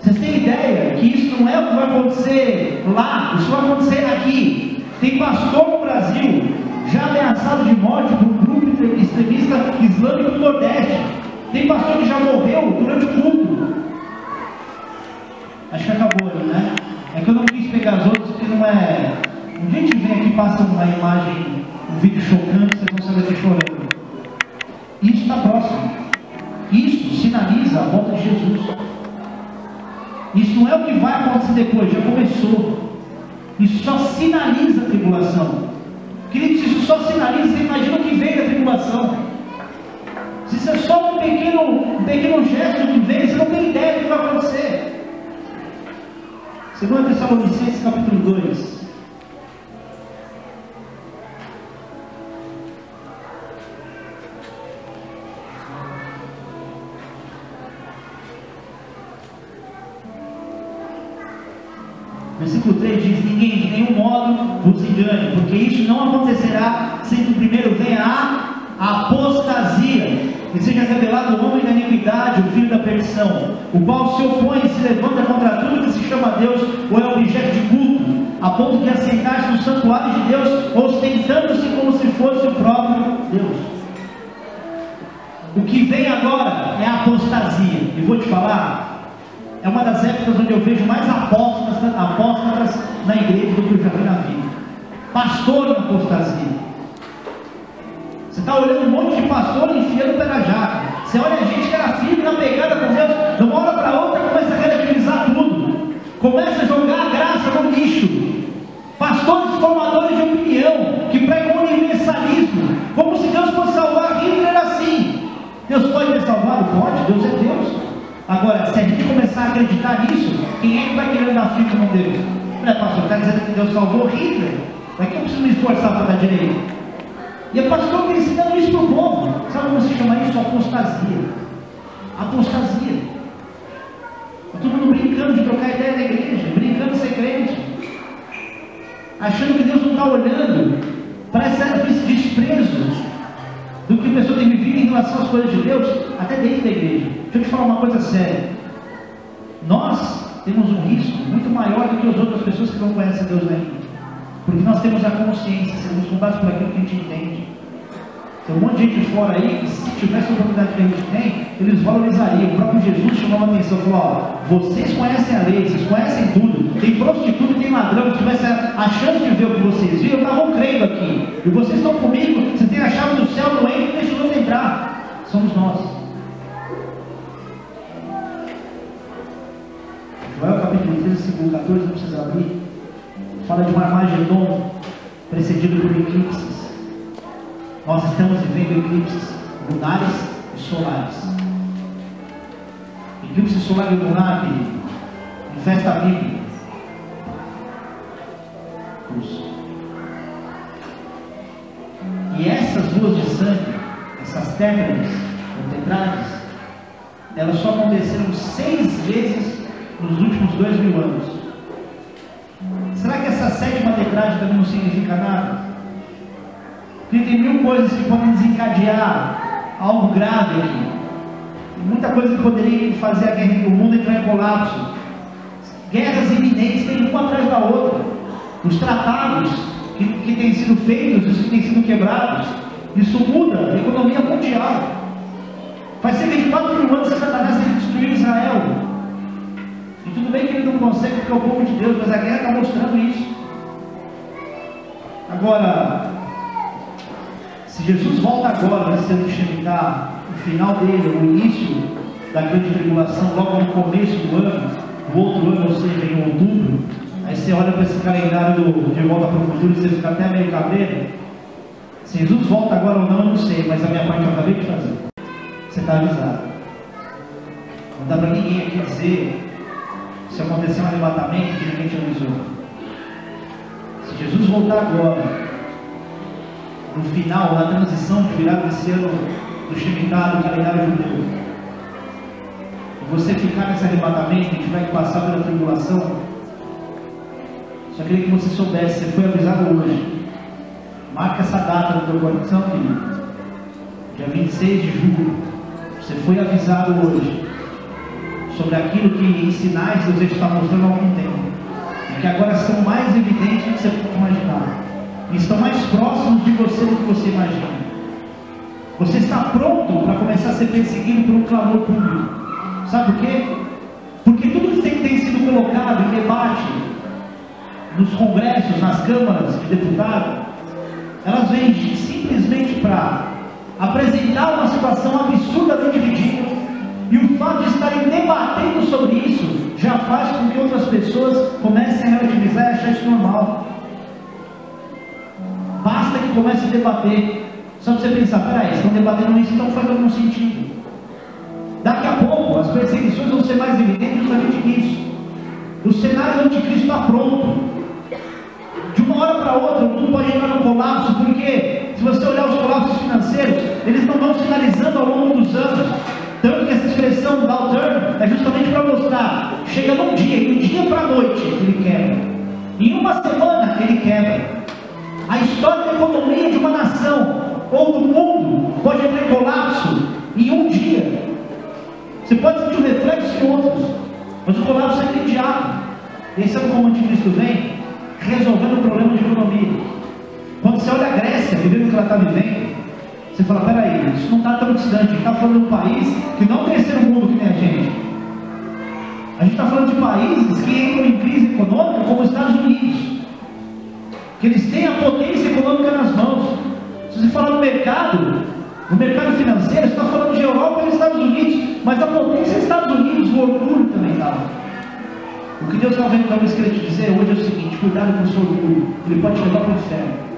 Vocês têm ideia que isso não é o que vai acontecer lá, isso vai acontecer aqui. Tem pastor no Brasil já ameaçado de morte por um grupo extremista islâmico do Nordeste. Tem pastor que já morreu durante o culto. Acho que acabou, né? É que eu não quis pegar as outras porque não é. Um dia a gente vem aqui e passa uma imagem, um vídeo chocante, vocês vão saber que chorando. Isso está próximo. Isso sinaliza a volta de Jesus. Isso não é o que vai acontecer depois, já começou. Isso só sinaliza a tribulação. Queridos, se isso só sinaliza, você imagina o que vem da tribulação. Se isso é só um pequeno gesto que vem, você não tem ideia do que vai acontecer. 2 Tessalonicenses capítulo 2. Versículo 3 diz: ninguém de nenhum modo vos engane, porque isso não acontecerá sem que primeiro venha a apostasia, e seja revelado o homem da iniquidade, o filho da perdição, o qual se opõe e se levanta contra tudo que se chama Deus ou é objeto de culto, a ponto de assentar-se no santuário de Deus, ostentando-se como se fosse o próprio Deus. O que vem agora é a apostasia, e vou te falar, é uma das épocas onde eu vejo mais apóstatas na igreja do que eu já vi na vida. Pastor em apostasia. Você está olhando um monte de pastor enfiando o pé na jaca. Você olha a gente que era firme na pegada com Deus, de uma hora para outra começa a relativizar tudo, começa a jogar a graça no lixo. Pastores formadores de opinião, que pregam universalismo, como se Deus fosse salvar Hitler assim. Deus pode ter salvado? Pode, Deus é Deus. Agora, se a gente começar a acreditar nisso, quem é que vai querer dar firme com Deus? Não é, pastor, está dizendo que Deus salvou Hitler? Mas que eu preciso me esforçar para dar direito? E é pastor que ensinando isso para o povo. Sabe como se chama isso? Apostasia. Apostasia. Está todo mundo brincando de trocar ideia da igreja, brincando de ser crente, achando que Deus não está olhando para esse desprezo do que a pessoa tem vivido em relação às coisas de Deus, até dentro da igreja. Deixa eu te falar uma coisa séria. Nós temos um risco muito maior do que as outras pessoas que não conhecem Deus ainda, porque nós temos a consciência, sermos contados por aquilo que a gente entende. Tem um monte de gente fora aí que, se tivesse a oportunidade que a gente tem, eles valorizariam. O próprio Jesus chamou a atenção, falou: ó, vocês conhecem a lei, vocês conhecem tudo, tem prostituta e tem ladrão, se tivesse a chance de ver o que vocês viram, estavam crendo aqui, e vocês estão comigo, vocês têm a chave do céu, não entra, deixa o outro entrar. Somos nós. Joel capítulo 13, versículo 14, não precisa abrir, fala de um Armagedon precedido por eclipses. Nós estamos vivendo eclipses lunares e solares. Eclipse solar e lunar, querido, em festa bíblica. E essas luas de sangue, essas tétrades, ou tetrades, elas só aconteceram 6 vezes nos últimos 2000 anos. Será que essa 7ª tetrade também não significa nada? Porque tem 1000 coisas que podem desencadear algo grave aqui. Tem muita coisa que poderia fazer o mundo entrar em colapso. Guerras iminentes, tem uma atrás da outra. Os tratados que têm sido feitos, os que têm sido quebrados, isso muda a economia mundial. Faz cerca de 4.000 anos que Satanás tem destruído Israel. E tudo bem que ele não consegue porque é o povo de Deus, mas a guerra está mostrando isso. Agora, se Jesus volta agora, nesse tempo de Shemitah, o final dele, o início da grande tribulação, logo no começo do ano, do outro ano, ou seja, em outubro, aí você olha para esse calendário de Volta para o Futuro e você fica até meio cabreiro. Se Jesus volta agora ou não, eu não sei, mas a minha parte eu acabei de fazer. Você está avisado. Não dá para ninguém aqui dizer, se acontecer um arrebatamento, que ninguém te avisou. Se Jesus voltar agora, no final, na transição de virada desse ano do Shemitah, do calendário judeu, e você ficar nesse arrebatamento, e tiver que passar pela tribulação, só queria que você soubesse, você foi avisado hoje. Marca essa data no teu coração, querido. Dia 26 de julho. Você foi avisado hoje sobre aquilo que em sinais Deus está mostrando há algum tempo. E que agora são mais evidentes do que você pode imaginar. E estão mais próximos de você do que você imagina. Você está pronto para começar a ser perseguido por um clamor público. Sabe por quê? Porque tudo que tem sido colocado em debate nos congressos, nas câmaras de deputados, elas vêm simplesmente para apresentar uma situação absurdamente ridícula, e o fato de estarem debatendo sobre isso já faz com que outras pessoas comecem a relativizar e achar isso normal. Basta que comece a debater, só para você pensar, peraí, estão debatendo isso, então faz algum sentido. Daqui a pouco as perseguições vão ser mais evidentes justamente nisso. O cenário do anticristo está pronto. De uma hora para outra, o mundo pode entrar no colapso, porque se você olhar os colapsos financeiros, eles não vão sinalizando ao longo dos anos. Tanto que essa expressão downturn é justamente para mostrar, chega num dia, e do dia para a noite ele quebra. Em uma semana ele quebra. A história da economia de uma nação ou do mundo pode entrar em colapso em um dia. Você pode sentir um reflexo em outros, mas o colapso é imediato. E aí sabe como o anticristo vem? Resolvendo o problema de economia. Quando você olha a Grécia, vivendo o que ela está vivendo, você fala, peraí, isso não está tão distante. A gente está falando de um país que não cresceu no mundo que nem a gente. A gente está falando de países que entram em crise econômica, como os Estados Unidos, que eles têm a potência econômica nas mãos. Se você falar no mercado financeiro, você está falando de Europa e Estados Unidos, mas a potência é Estados Unidos, o orgulho também está. O que Deus está vendo talvez querer te dizer hoje é o seguinte: cuidado com o seu orgulho, ele pode te levar para o inferno.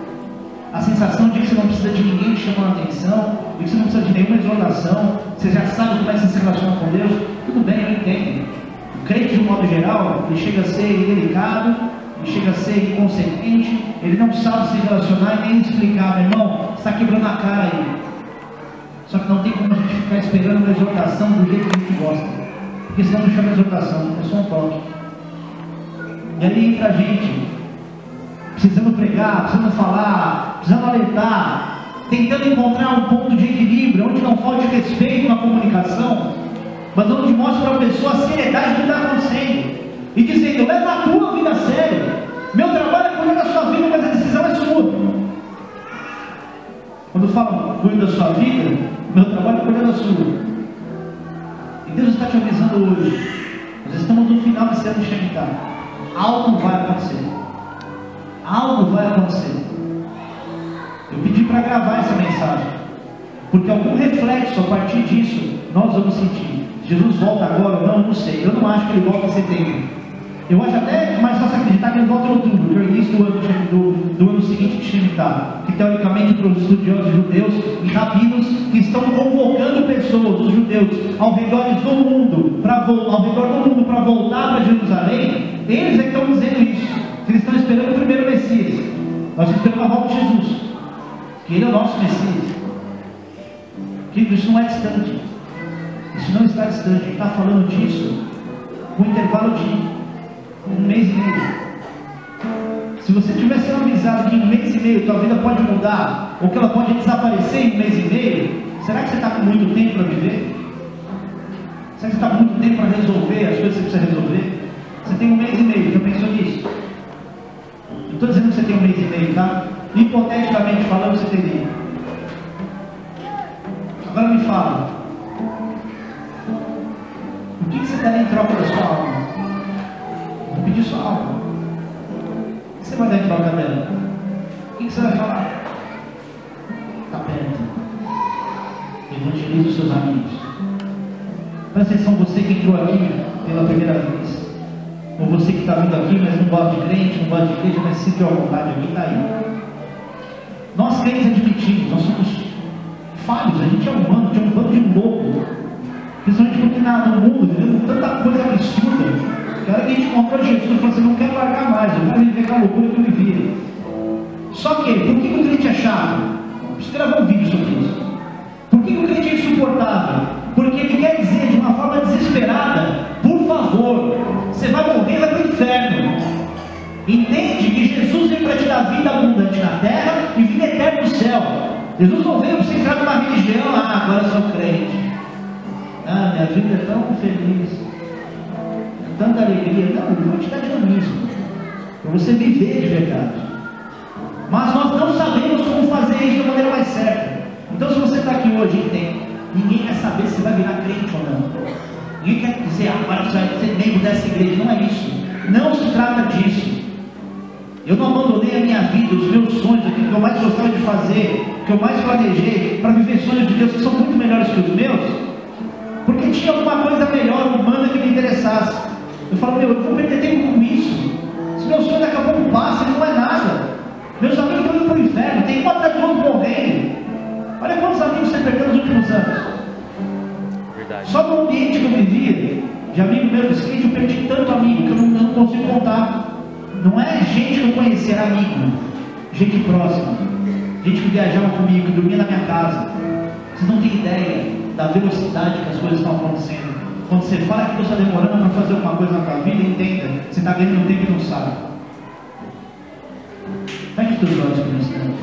A sensação de que você não precisa de ninguém te chamando a atenção, de que você não precisa de nenhuma exortação, você já sabe como é que você se relaciona com Deus, tudo bem, eu entendo. O crente, de um modo geral, ele chega a ser indelicado, ele chega a ser inconsequente, ele não sabe se relacionar e nem explicar, meu irmão, você está quebrando a cara aí. Só que não tem como a gente ficar esperando uma exortação do jeito que a gente gosta, porque senão não chama exortação, é só um toque. E aí entra a gente, precisando pregar, precisando falar, precisando alertar, tentando encontrar um ponto de equilíbrio, onde não falte respeito na comunicação, mas onde mostre para a pessoa a seriedade do que está acontecendo, e dizendo, leva a tua vida a sério, meu trabalho é cuidar da sua vida, mas a decisão é sua. Quando falam, cuida da sua vida, meu trabalho é cuidar da sua. E Deus está te avisando hoje, nós estamos no final desse ano de Shemitah. Algo vai acontecer. Algo vai acontecer. Eu pedi para gravar essa mensagem, porque algum reflexo a partir disso nós vamos sentir. Jesus volta agora ou não, eu não sei. Eu não acho que ele volta em setembro. Eu acho até mais fácil acreditar que ele volta em outubro, que é o início do ano seguinte de Shemitah, que teoricamente para os estudiosos judeus e rabinos que estão convocando pessoas, os judeus, ao redor do mundo para voltar para Jerusalém, eles é que estão dizendo isso, que eles estão esperando o primeiro Messias. Nós esperamos a volta de Jesus, que ele é o nosso Messias. Que isso não é distante, isso não está distante. A gente está falando disso com um intervalo de 1 mês e meio. Se você tivesse sido avisado que em 1 mês e meio tua vida pode mudar, ou que ela pode desaparecer em 1 mês e meio, será que você está com muito tempo para viver? Será que você está com muito tempo para resolver as coisas que você precisa resolver? Você tem 1 mês e meio, já pensou nisso? Não estou dizendo que você tem 1 mês e meio, tá? Hipoteticamente falando, você teria. Agora me fala, o que você daria em troca da sua alma? Vou pedir sua alma. O que você vai dar em troca dela? O que você vai falar? Está perto. Evangelize os seus amigos. Presta atenção, você que entrou aqui pela primeira vez, ou você que está vindo aqui, mas não gosta de crente, não gosta de igreja, mas se sentiu à vontade aqui, está aí. Nós crentes admitimos mentimos, nós somos falhos, a gente é humano, a gente é um bando de louco. Principalmente porque no mundo vivemos tanta coisa absurda. Que a hora que a gente encontrou Jesus, falou assim, não quero largar mais, eu quero viver aquela loucura que eu vivia. Só que, por que o crente é chato? Preciso gravar um vídeo sobre isso. Por que o crente é insuportável? Porque ele quer dizer de uma forma desesperada, por favor, você vai morrer, vai para o inferno. Entende que Jesus veio para te dar vida abundante na terra e vida eterna no céu. Jesus não veio para você entrar numa religião, agora eu sou crente. Minha vida é tão feliz, é tanta alegria. Não, eu vou te dar dinamismo, para você viver de verdade. Mas nós não sabemos como fazer isso da maneira mais certa. Então, se você está aqui hoje e entende, ninguém quer saber se vai virar crente ou não. Ninguém quer dizer, agora você vai ser membro dessa igreja. Não é isso. Não se trata disso. Eu não abandonei a minha vida, os meus sonhos, aquilo que eu mais gostava de fazer, que eu mais planejei, para viver sonhos de Deus que são muito melhores que os meus, porque tinha alguma coisa melhor, humana, que me interessasse. Eu falo, eu vou perder tempo com isso. Se meu sonho daqui a pouco passa, ele não é nada. Meus amigos estão indo para o inferno, tem um atrás do outro morrendo. Olha quantos amigos você perdeu nos últimos anos. Verdade. Só no ambiente que eu vivia, de amigo meu do skate, eu perdi tanto amigo que eu não consigo contar. Não é gente que eu conheci, era amigo, gente próxima, gente que viajava comigo, que dormia na minha casa. Vocês não têm ideia da velocidade que as coisas estão acontecendo. Quando você fala que você está demorando para fazer alguma coisa na tua vida, entenda, você está ganhando tempo e não sabe. Feche os teus olhos por um instante.